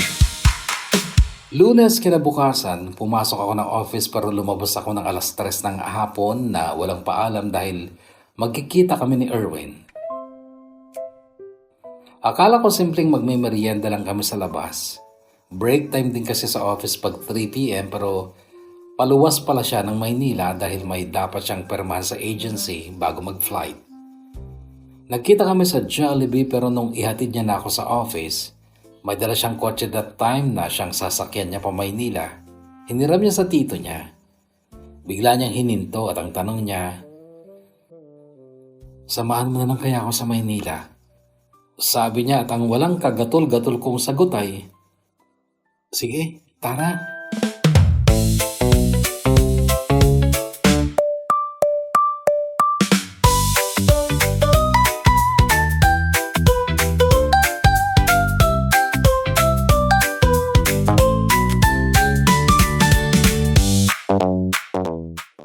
Lunes kinabukasan, pumasok ako ng office pero lumabas ako ng 3:00 ng hapon na walang paalam dahil magkikita kami ni Erwin. Akala ko simpleng magme-merienda lang kami sa labas. Break time din kasi sa office pag 3 p.m. pero paluwas pala siya ng Maynila dahil may dapat siyang permahan sa agency bago mag-flight. Nagkita kami sa Jollibee pero nung ihatid niya na ako sa office, may dala siyang kotse that time na siyang sasakyan niya pa Maynila. Hiniram niya sa tito niya. Bigla niyang hininto at ang tanong niya, samahan mo na lang kaya ako sa Maynila? Sabi niya at ang walang kagatol-gatol kong sagot ay, sige, tara.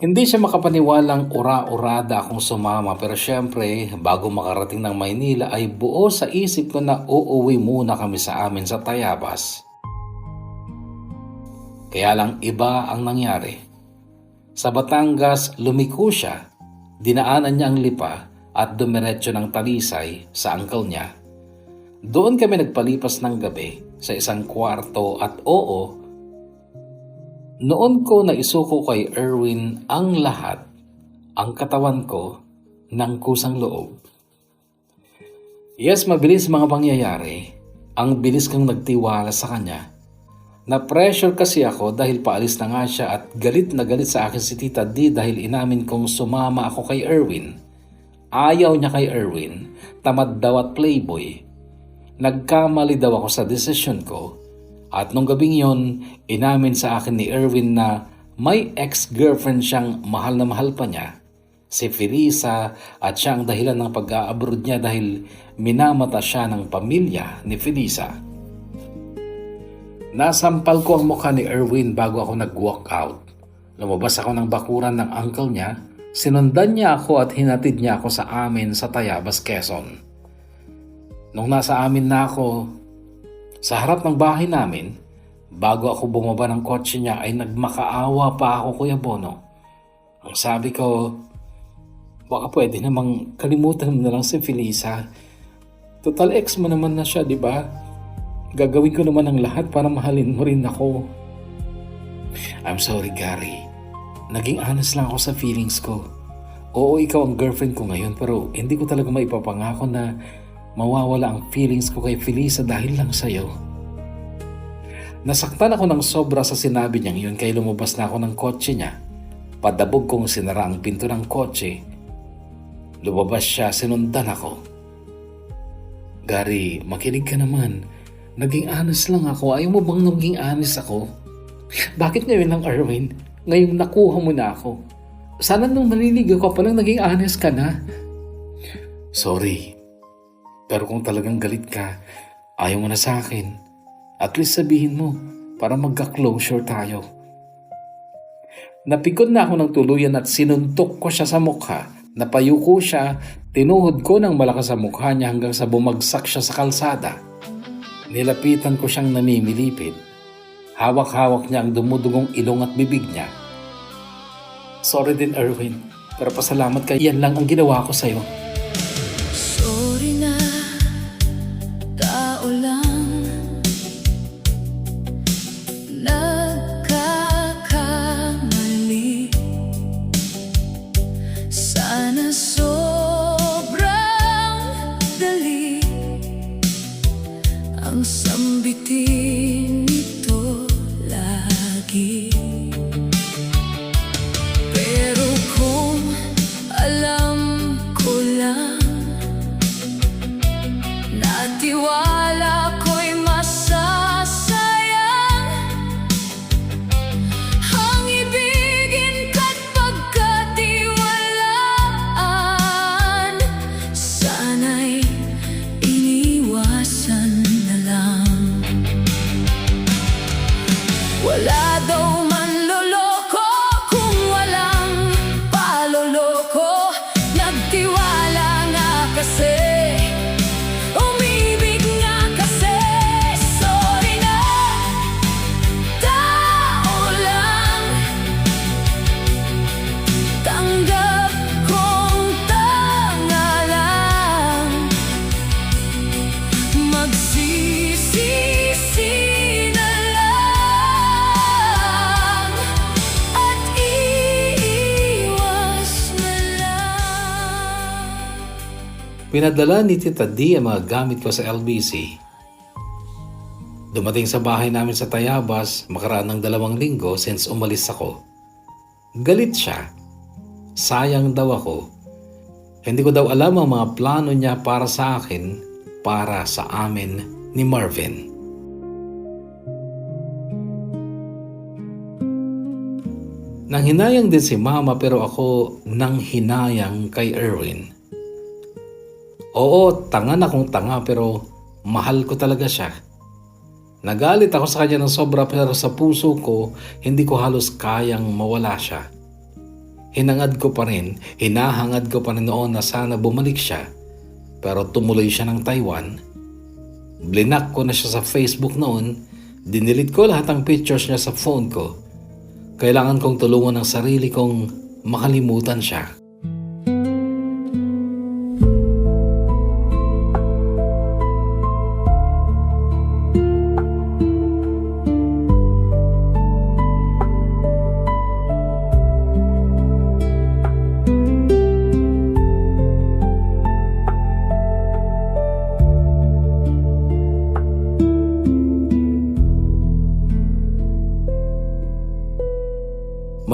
Hindi siya makapaniwalang ura-urada akong sumama pero syempre bago makarating ng Maynila ay buo sa isip ko na uuwi muna kami sa amin sa Tayabas. Kaya lang iba ang nangyari. Sa Batangas lumiko siya, dinaanan niya ang Lipa at dumiretso ng Talisay sa uncle niya. Doon kami nagpalipas ng gabi sa isang kwarto at oo, noon ko naisuko kay Erwin ang lahat, ang katawan ko, ng kusang loob. Yes, mabilis mga pangyayari. Ang bilis kang nagtiwala sa kanya. Na-pressure kasi ako dahil paalis na nga siya at galit na galit sa akin si Tita D dahil inamin kong sumama ako kay Erwin. Ayaw niya kay Erwin, tamad daw at playboy. Nagkamali daw ako sa desisyon ko at nung gabing yon, inamin sa akin ni Erwin na may ex-girlfriend siyang mahal na mahal pa niya, si Felisa, at siya ang dahilan ng pag-a-abroad niya dahil minamata siya ng pamilya ni Felisa. Nasampal ko ang mukha ni Erwin bago ako nag-walk out. Lumabas ako ng bakuran ng uncle niya, sinundan niya ako at hinatid niya ako sa amin sa Tayabas, Quezon. Nung nasa amin na ako, sa harap ng bahay namin, bago ako bumaba ng kotse niya ay nagmakaawa pa ako, Kuya Bono. Ang sabi ko, baka pwede namang kalimutan mo na lang si Felisa. Total ex mo naman na siya, di ba? Gagawin ko naman ang lahat para mahalin mo rin ako. I'm sorry, Gary. Naging honest lang ako sa feelings ko. Oo, ikaw ang girlfriend ko ngayon pero hindi ko talaga maipapangako na mawawala ang feelings ko kay Felisa dahil lang sa'yo. Nasaktan ako ng sobra sa sinabi niyang yun kaya lumabas na ako ng kotse niya. Padabog kong sinara ang pinto ng kotse. Lumabas siya, sinundan ako. Gary, makinig ka naman. Naging honest lang ako. Ayaw mo bang naging honest ako? Bakit ngayon lang, Erwin? Ngayong nakuha mo na ako. Sana nung naliligaw ka pa lang naging honest ka na. Sorry. Pero kung talagang galit ka, ayaw mo na sa akin. At least sabihin mo para magka-closure tayo. Napikon na ako ng tuluyan at sinuntok ko siya sa mukha. Napayuko siya, tinuhod ko ng malakas sa mukha niya hanggang sa bumagsak siya sa kalsada. Nilapitan ko siyang namimilipid. Hawak-hawak niya ang dumudugong ilong at bibig niya. Sorry din, Erwin. Pero pasalamat ka. Yan lang ang ginawa ko sa'yo. Sorry na, tao lang, nagkakamali. Sana sobrang dali ang sambitin nito lagi. Pero kung alam ko lang na tiwala ko'y masasayang, ang ibigin ka't pagkatiwalaan, sana'y iniwasan na lang. Wala daw manloloko kung walang paloloko. Nagtiwala nga kasi, umibig nga kasi. Sorry na, tao lang, tanggap kong tanga lang. Magsisisi na lang at iiwas na lang. Pinadala ni Tita D ang mga gamit ko sa LBC. Dumating sa bahay namin sa Tayabas makaraan ng 2 linggo since umalis ako. Galit siya. Sayang daw ako. Hindi ko daw alam ang mga plano niya para sa akin, para sa amin ni Marvin. Nanghinayang din si Mama pero ako nanghinayang kay Erwin. Oo, tanga na kung tanga pero mahal ko talaga siya. Nagalit ako sa kanya ng sobra pero sa puso ko, hindi ko halos kayang mawala siya. Hinangad ko pa rin, hinahangad ko pa rin noon na sana bumalik siya. Pero tumuloy siya ng Taiwan. Blinak ko na siya sa Facebook noon, dinilit ko lahat ng pictures niya sa phone ko. Kailangan kong tulungan ang sarili kong makalimutan siya.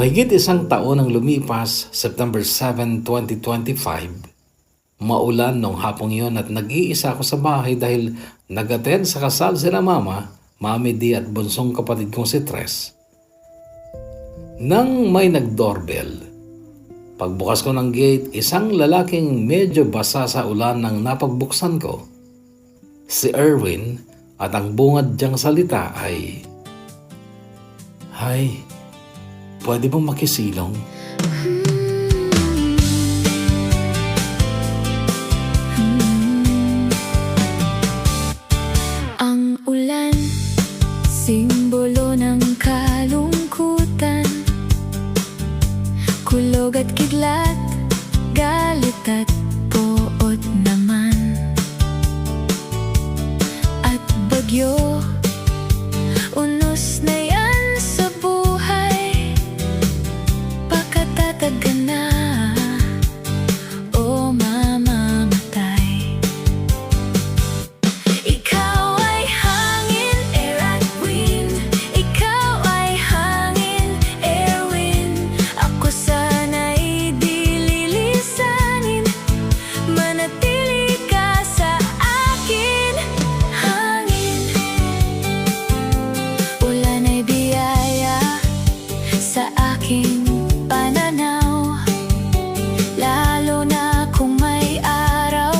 Mahigit isang taon ang lumipas, September 7, 2025. Maulan nung hapong iyon at nag-iisa ako sa bahay dahil nag-attend sa kasal sila mama, mami di at bunsong kapatid kong si Tres. Nang may nag-doorbell, pagbukas ko ng gate, isang lalaking medyo basa sa ulan nang napagbuksan ko. Si Erwin at ang bungad diyang salita ay, "Hi, pwede bang makisilong?" Ang ulan, simbolo ng kalungkutan. Kulog at kidlat, galit at poot naman. At bagyo, unos na yan sa buhay. Pagkatatag ka na, o mamamatay. Ikaw ay hangin, air at wind. Ikaw ay hangin, air, wind. Ako sana'y di lilisanin. Manatili ka sa akin, hangin. Ulan ay biyaya sa aking pananaw, lalo na kung may araw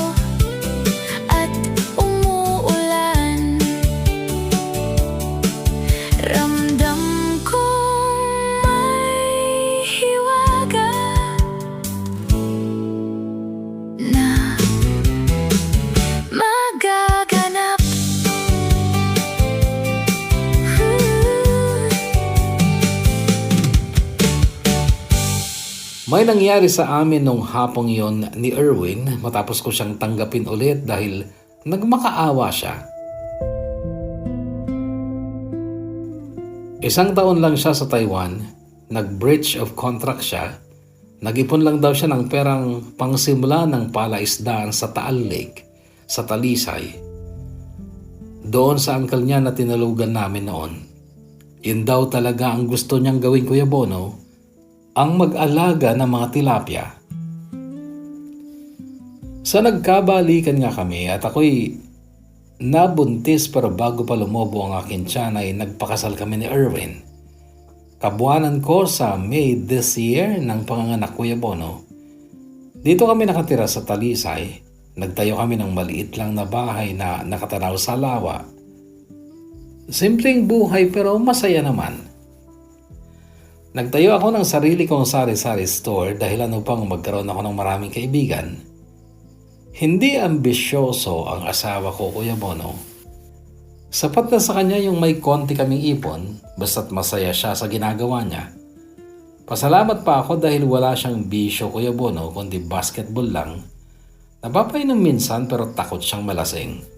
at umuulan. Ramdam kong may hiwaga na magaganap. May nangyari sa amin nung hapong yon ni Erwin matapos ko siyang tanggapin ulit dahil nagmakaawa siya. Isang taon lang siya sa Taiwan, nag-breach of contract siya, nag-ipon lang daw siya ng perang pangsimula ng palaisdaan sa Taal Lake, sa Talisay. Doon sa uncle niya na tinalugan namin noon. Yun daw talaga ang gusto niyang gawin, Kuya Bono, ang mag-alaga ng mga tilapia. Sa nagkabalikan nga kami at ako'y nabuntis pero bago pa lumobo ang aking tiyan ay nagpakasal kami ni Erwin. Kabuanan ko sa May this year ng panganganak, Kuya Bono. Dito kami nakatira sa Talisay. Nagtayo kami ng maliit lang na bahay na nakatanaw sa lawa. Simpleng buhay pero masaya naman. Nagtayo ako ng sarili kong sari-sari store dahil upang magkaroon ako ng maraming kaibigan. Hindi ambisyoso ang asawa ko, Kuya Bono. Sapat na sa kanya yung may konti kaming ipon, basta't masaya siya sa ginagawa niya. Pasalamat pa ako dahil wala siyang bisyo, Kuya Bono, kundi basketball lang. Napapainom minsan pero takot siyang malasing.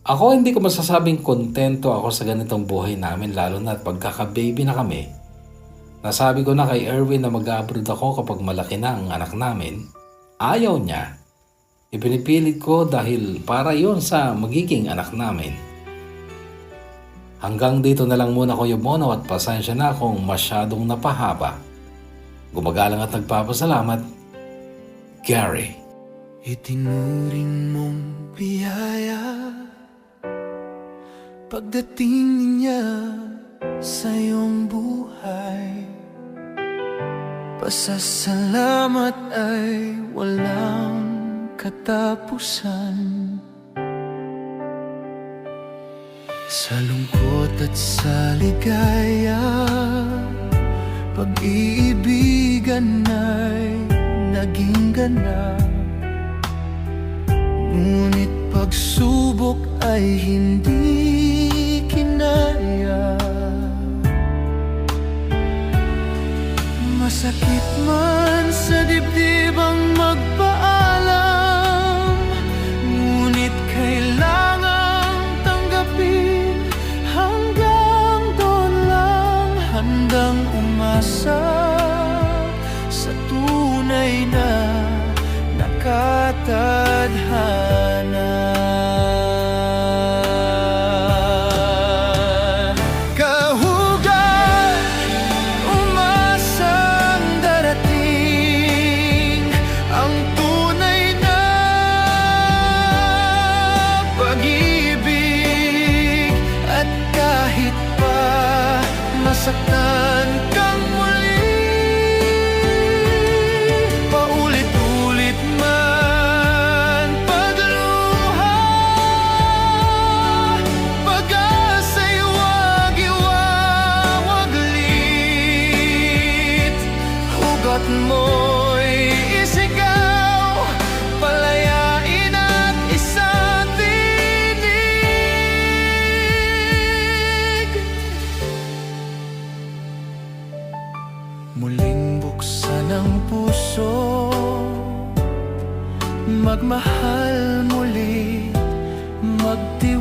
Ako hindi ko masasabing kontento ako sa ganitong buhay namin, lalo na at pagkaka-baby na kami. Nasabi ko na kay Erwin na mag-abroad ako kapag malaki na ang anak namin. Ayaw niya. Ipinipilit ko dahil para yon sa magiging anak namin. Hanggang dito na lang muna, Kuya Bono, at pasensya na kung masyadong napahaba. Gumagalang at nagpapasalamat, Gary. Itinuring mong biyaya pagdating niya sa iyong buhay. Pasasalamat ay walang katapusan. Sa lungkot at sa ligaya, pag-iibigan ay naging ganap. Ngunit pagsubok ay hindi kinaya. Masakit man sa dibdib ang magpaalam, ngunit kailangang tanggapin. Hanggang doon lang, handang umasa sa tunay na nakatadhana.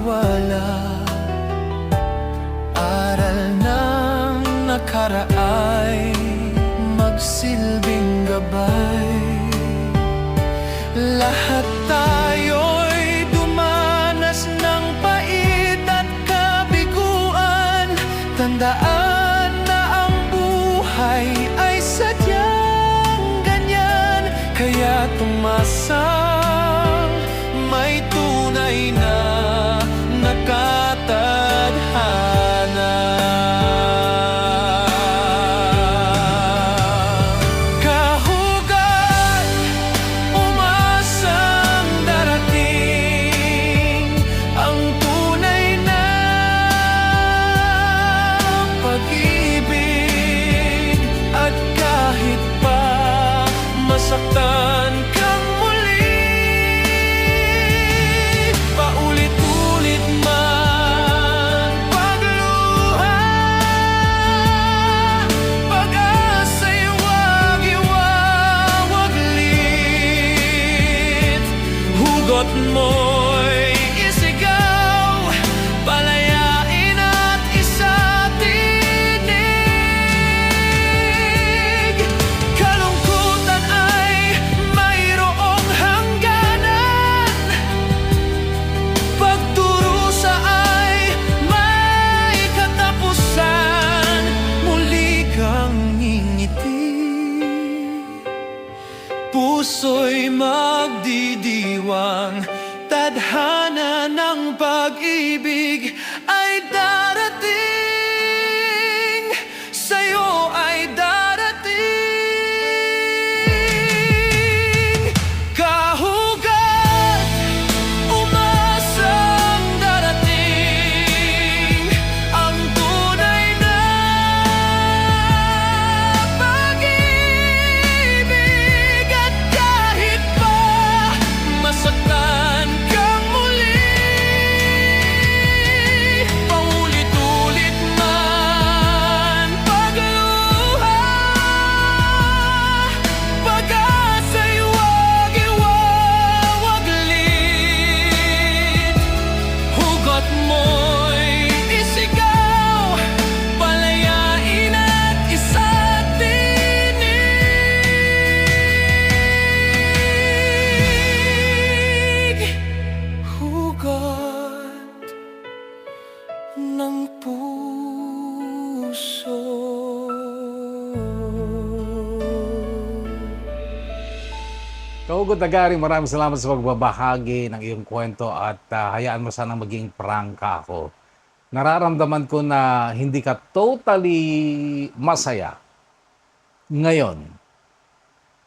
tiwala, aral ng nakaraay magsilbing gabay. Lahat tayo'y dumanas ng pait at kabiguan. Tandaan na ang buhay ay sadyang ganyan. Kaya tumasang may tunay na nakatadhana. Kahugat, umasang darating ang tunay na pag-ibig. At kahit pa masaktan kang muli, paulit-ulit man pagluha, pag-asa'y wag iwawaglit. Hugot mo'y isigaw, palayain at isatinig. Kalungkutan ay mayroong hangganan, pagdurusa ay may katapusan. Muli kang ngingiti, puso'y magdidiwang. Tadhana ng pag-ibig ay darating, sa'yo ay darating. Kahugat, umasang darating ang tunay na pag-ibig. At kahit pa masaktan kang muli, paulit-ulit man pagluha, pag-asa'y wag iwawaglit. Hugot mo'y isigaw, palayain at isatinig. Hugot ng puso. Kahugot na Gary, maraming salamat sa pagbabahagi ng iyong kwento at hayaan mo sanang maging prangka ako. Nararamdaman ko na hindi ka totally masaya ngayon.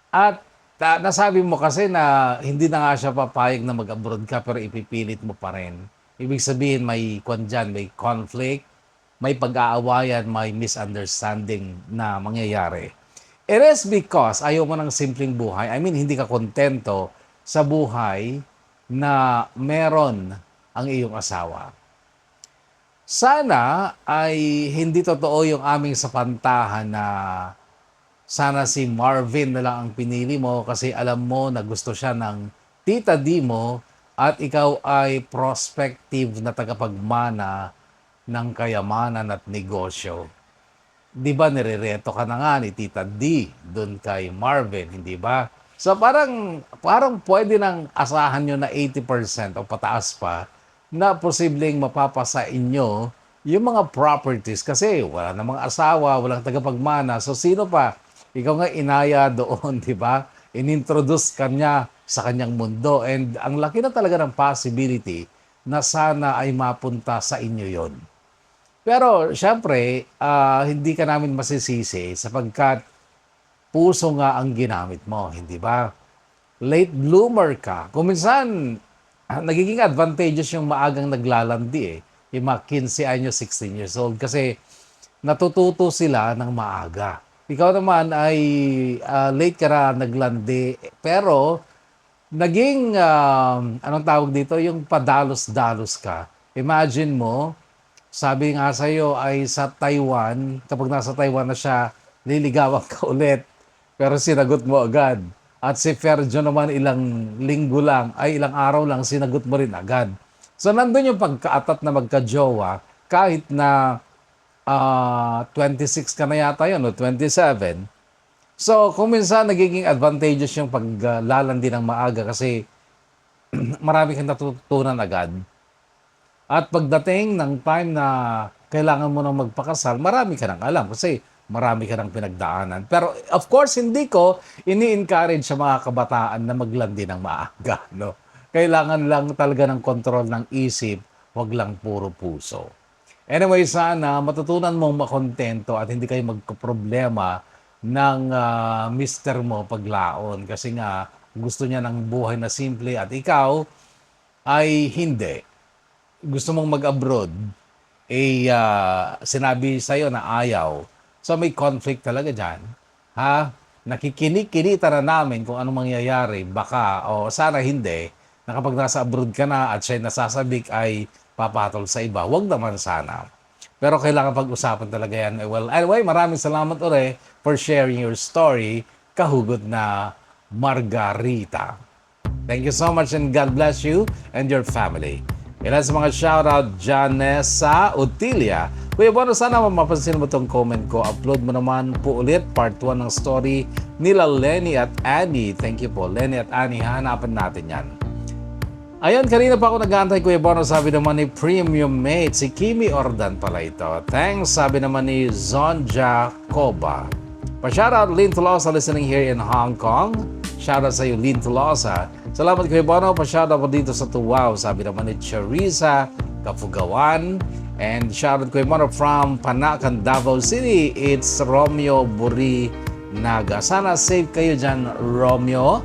At nasabi mo kasi na hindi na nga siya papayag na mag-abroad ka pero ipipilit mo pa rin. Ibig sabihin may dyan, may conflict, may pag-aawayan, may misunderstanding na mangyayari. It is because ayaw mo ng simpleng buhay. I mean, hindi ka kontento sa buhay na meron ang iyong asawa. Sana ay hindi totoo yung aming sapantahan na sana si Marvin na lang ang pinili mo kasi alam mo na gusto siya ng tita D mo at ikaw ay prospective na tagapagmana ng kayamanan at negosyo. Di ba nirereto ka na nga ni Tita D doon kay Marvin, hindi ba? So parang pwede nang asahan nyo na 80% o pataas pa na posibleng mapapasa inyo yung mga properties kasi wala namang asawa, walang tagapagmana. So sino pa? Ikaw nga inaya doon, di ba? Inintroduce kanya sa kanyang mundo and ang laki na talaga ng possibility na sana ay mapunta sa inyo yon. Pero syempre, hindi ka namin masisisi sapagkat puso nga ang ginamit mo, hindi ba? Late bloomer ka. Kung minsan, nagiging advantageous yung maagang naglalandi eh. Yung mga 15 anyos, 16 years old. Kasi natututo sila ng maaga. Ikaw naman ay late ka na naglandi. Pero naging, anong tawag dito, yung padalos-dalos ka. Imagine mo, sabi nga sa'yo ay sa Taiwan, kapag nasa Taiwan na siya, liligawan ka ulit. Pero sinagot mo agad. At si Ferjo naman ilang linggo lang, ay ilang araw lang, sinagot mo rin agad. So nandun yung pagkaatat na magka-jowa kahit na 26 ka na yata yun o 27. So kung minsan nagiging advantageous yung paglalandi ng maaga kasi marami kang natutunan agad. At pagdating ng time na kailangan mo nang magpakasal, marami ka nang alam kasi marami ka nang pinagdaanan. Pero of course, hindi ko ini-encourage sa mga kabataan na maglandi ng maaga. No? Kailangan lang talaga ng kontrol ng isip, wag lang puro puso. Anyway, sana matutunan mong makontento at hindi kayo magkaproblema ng mister mo paglaon. Kasi nga, gusto niya ng buhay na simple at ikaw ay hindi. Gusto mong mag-abroad, sinabi sa'yo na ayaw. So may conflict talaga dyan. Ha? Nakikinig-kinita na namin kung anong mangyayari. Baka, o sana hindi, na kapag nasa abroad ka na at siya'y nasasabik ay papatol sa iba. Huwag naman sana. Pero kailangan pag-usapan talaga yan. Well, anyway, maraming salamat ulit for sharing your story, kahugot na Margarita. Thank you so much and God bless you and your family. Ilan sa mga shoutout, Janessa Utilia. Kuya Bono, sana mapapansin mo itong comment ko. Upload mo naman po ulit part 1 ng story nila Lenny at Annie. Thank you po, Lenny at Annie. Hanapan natin yan. Ayun, kanina pa ako nag-aantay, Kuya Bono. Sabi naman ni Premium Mate, si Kimi Ordan pala ito. Thanks, sabi naman ni Zonja Koba. Pa-shoutout, Lynn Tolosa listening here in Hong Kong. Shoutout sa iyo, Lynn Tolosa. Salamat, Kuya Bono. Pa-shoutout po dito sa Tuwaw. Sabi naman ni Charissa Kafugawan. And shoutout, Kuya Bono, from Panacan, Davao City. It's Romeo Burinaga. Sana safe kayo dyan, Romeo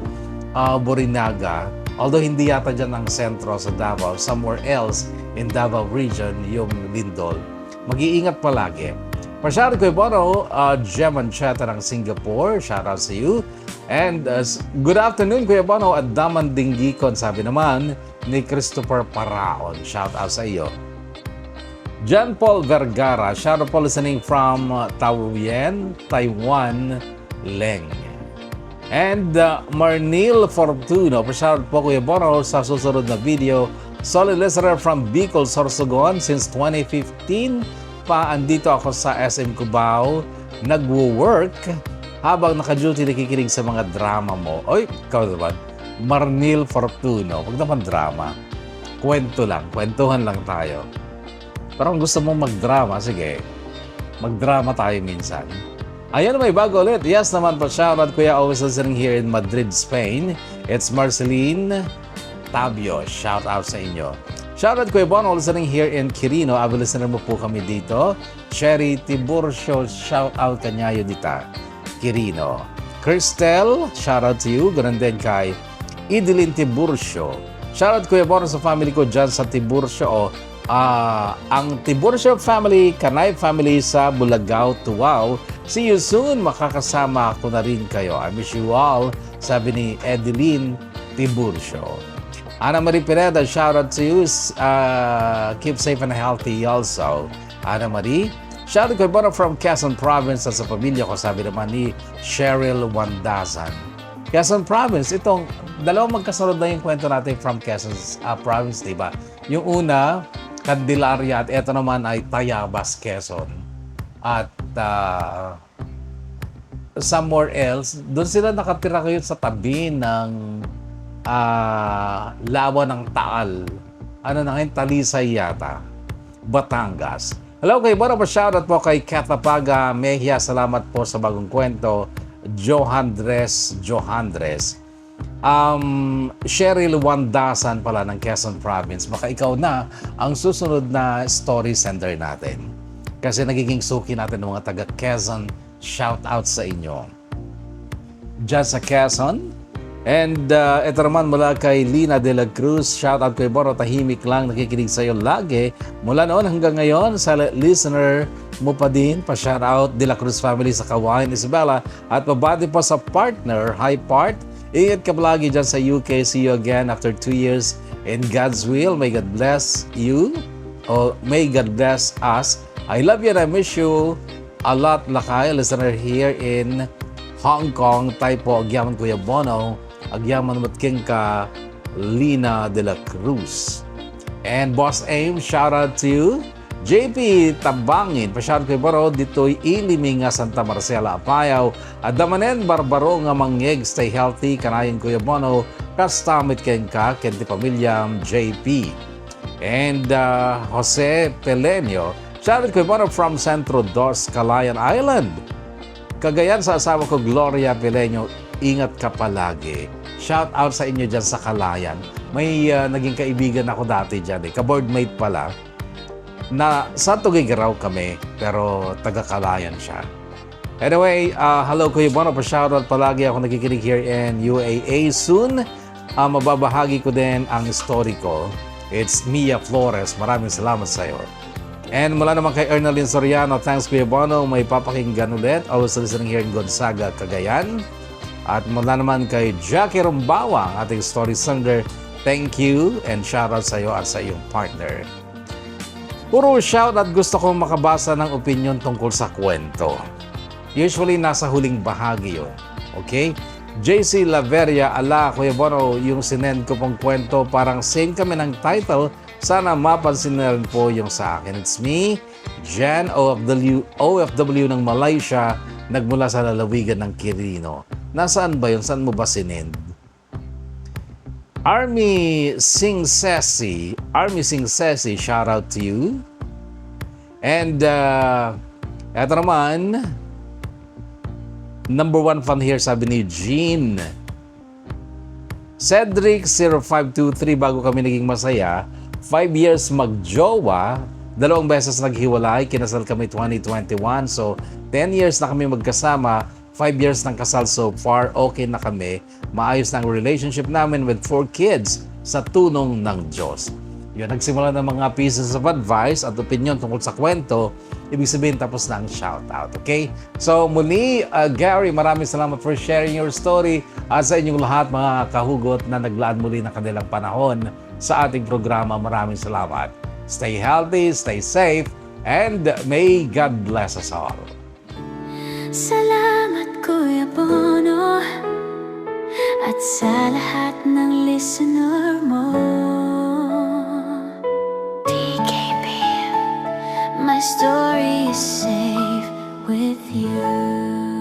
Burinaga. Although hindi yata dyan ang sentro sa Davao, somewhere else in Davao region, yung Lindol. Mag-iingat palagi. Pa-shoutout Kuya Bono, Jem Ancheta ng Singapore. Shoutout sa you. And good afternoon, Kuya Bono, at Daman Dinggikon, sabi naman ni Christopher Paraon. Shoutout sa iyo. John Paul Vergara, shoutout po listening from Taoyuan, Taiwan, Leng. And Marnil Fortuno, pa-shoutout po Kuya Bono sa susunod na video. Solid listener from Bicol, Sorsogon since 2015 pa andito ako sa SM Cubao. Nagwo-work habang naka-duty nakikinig sa mga drama mo. Oy, ikaw naman. Marnil Fortuno. Huwag naman drama. Kwento lang. Kwentuhan lang tayo. Pero kung gusto mong magdrama, sige. Magdrama tayo minsan. Ayan, may bago ulit. Yes naman po, shoutout Kuya, always listening here in Madrid, Spain. It's Marceline Tabio. Shoutout sa inyo. Shoutout Kuya Bono, listening here in Quirino. Abo listener mo po kami dito. Cherry Tiburcio, shoutout kanyayo dita. Quirino. Cristel, shoutout to you. Ganun din kay Idilin Tiburcio. Shoutout Kuya Bono sa family ko dyan sa Tiburcio. Ang Tiburcio family, Kanay family sa Bulagao, Tuwao. See you soon. Makakasama ko na rin kayo. I wish you all, sabi ni Edeline Tiburcio. Ana Marie Pineda, shout out to you. Keep safe and healthy also. Ana Marie, shout out ko bono from Quezon Province at sa pamilya ko, sabi naman ni Cheryl Wandazan. Quezon Province, itong dalawang magkasunod na yung kwento natin from Quezon Province, di ba? Yung una, Candelaria, at ito naman ay Tayabas, Quezon. At somewhere else, doon sila nakatira kayo sa tabi ng Lawa ng Taal. Ano na ngayon? Talisay yata. Batangas. Hello kay Bono, pa-shoutout po kay Catapaga Mejia. Salamat po sa bagong kwento. Johandres. Cheryl Wandasan pala ng Quezon Province. Baka ikaw na ang susunod na story sender natin. Kasi nagiging suki natin ng mga taga Quezon. Shout out sa inyo. Diyan sa Quezon. And ito naman mula kay Lina de la Cruz. Shout out kay Bono. Tahimik lang nakikinig sa iyo lagi. Mula noon hanggang ngayon, sa listener mo pa din. Pa-shout out de la Cruz family sa Kawain, Isabela. At pabati pa sa partner. Hi part. Ingat ka palagi dyan sa UK. See you again after 2 years in God's will. May God bless you. Or may God bless us. I love you and I miss you a lot, Lakay. Listener here in Hong Kong. Tayo po, agyaman Kuya Bono. Agyaman matking ka, Lina de la Cruz. And Boss Aim, shout out to you. JP Tabangin, pa-shout kay Baro, dito'y iliming nga Santa Marcela Apayaw, at damanen barbaro nga mangyeg, stay healthy, kanayon Kuya Bono, kastamit ken ka, kenti pamilyam JP. And Jose Pelenio, shout out kay Bono from Centro Dos, Calayan Island. Kagayan sa asawa ko, Gloria Pelenio, ingat ka palagi. Shout out sa inyo dyan sa Calayan. May naging kaibigan ako dati dyan, ka-boardmate pala, na sa Tugigaraw kami, pero taga-Calayan siya. Anyway, hello Kuya Bono, pa-shoutout palagi ako nakikinig here in UAA soon. Mababahagi ko din ang story ko. It's Mia Flores. Maraming salamat sa iyo. And mula naman kay Ernaline Soriano, thanks Kuya Bono, may papakinggan ulit. Always listening here in Gonzaga, Cagayan. At mula naman kay Jackie Rumbawang, ating story singer, thank you and shoutout sa iyo at sa iyong partner. Puro shout at gusto kong makabasa ng opinion tungkol sa kwento. Usually, nasa huling bahagi yun. Okay? JC Laveria, ala, Kuya Bono, yung sinend ko pong kwento, parang same kami ng title. Sana mapansin na rin po yung sa akin. It's me, Jan, OFW ng Malaysia, nagmula sa lalawigan ng Quirino. Nasaan ba yun? Saan mo ba sinend? Army Sing Sesi, shout out to you. And eto naman, number 1 fan here, sabi ni Jean. Cedric 0523, bago kami naging masaya, 5 years magjowa, 2 beses naghiwalay, kinasal kami 2021, so 10 years na kami magkasama, 5 years ng kasal so far, okay na kami. Maayos na ang relationship namin with 4 kids sa tulong ng Diyos. Yun, nagsimula ng mga pieces of advice at opinion tungkol sa kwento. Ibig sabihin, tapos na ang shoutout. Okay? So, muli, Gary, maraming salamat for sharing your story at sa inyong lahat, mga kahugot na naglaan muli ng kanilang panahon sa ating programa. Maraming salamat. Stay healthy, stay safe, and may God bless us all. Salamat Kuya Bono at sa lahat ng listener mo. TKP, my story is safe with you.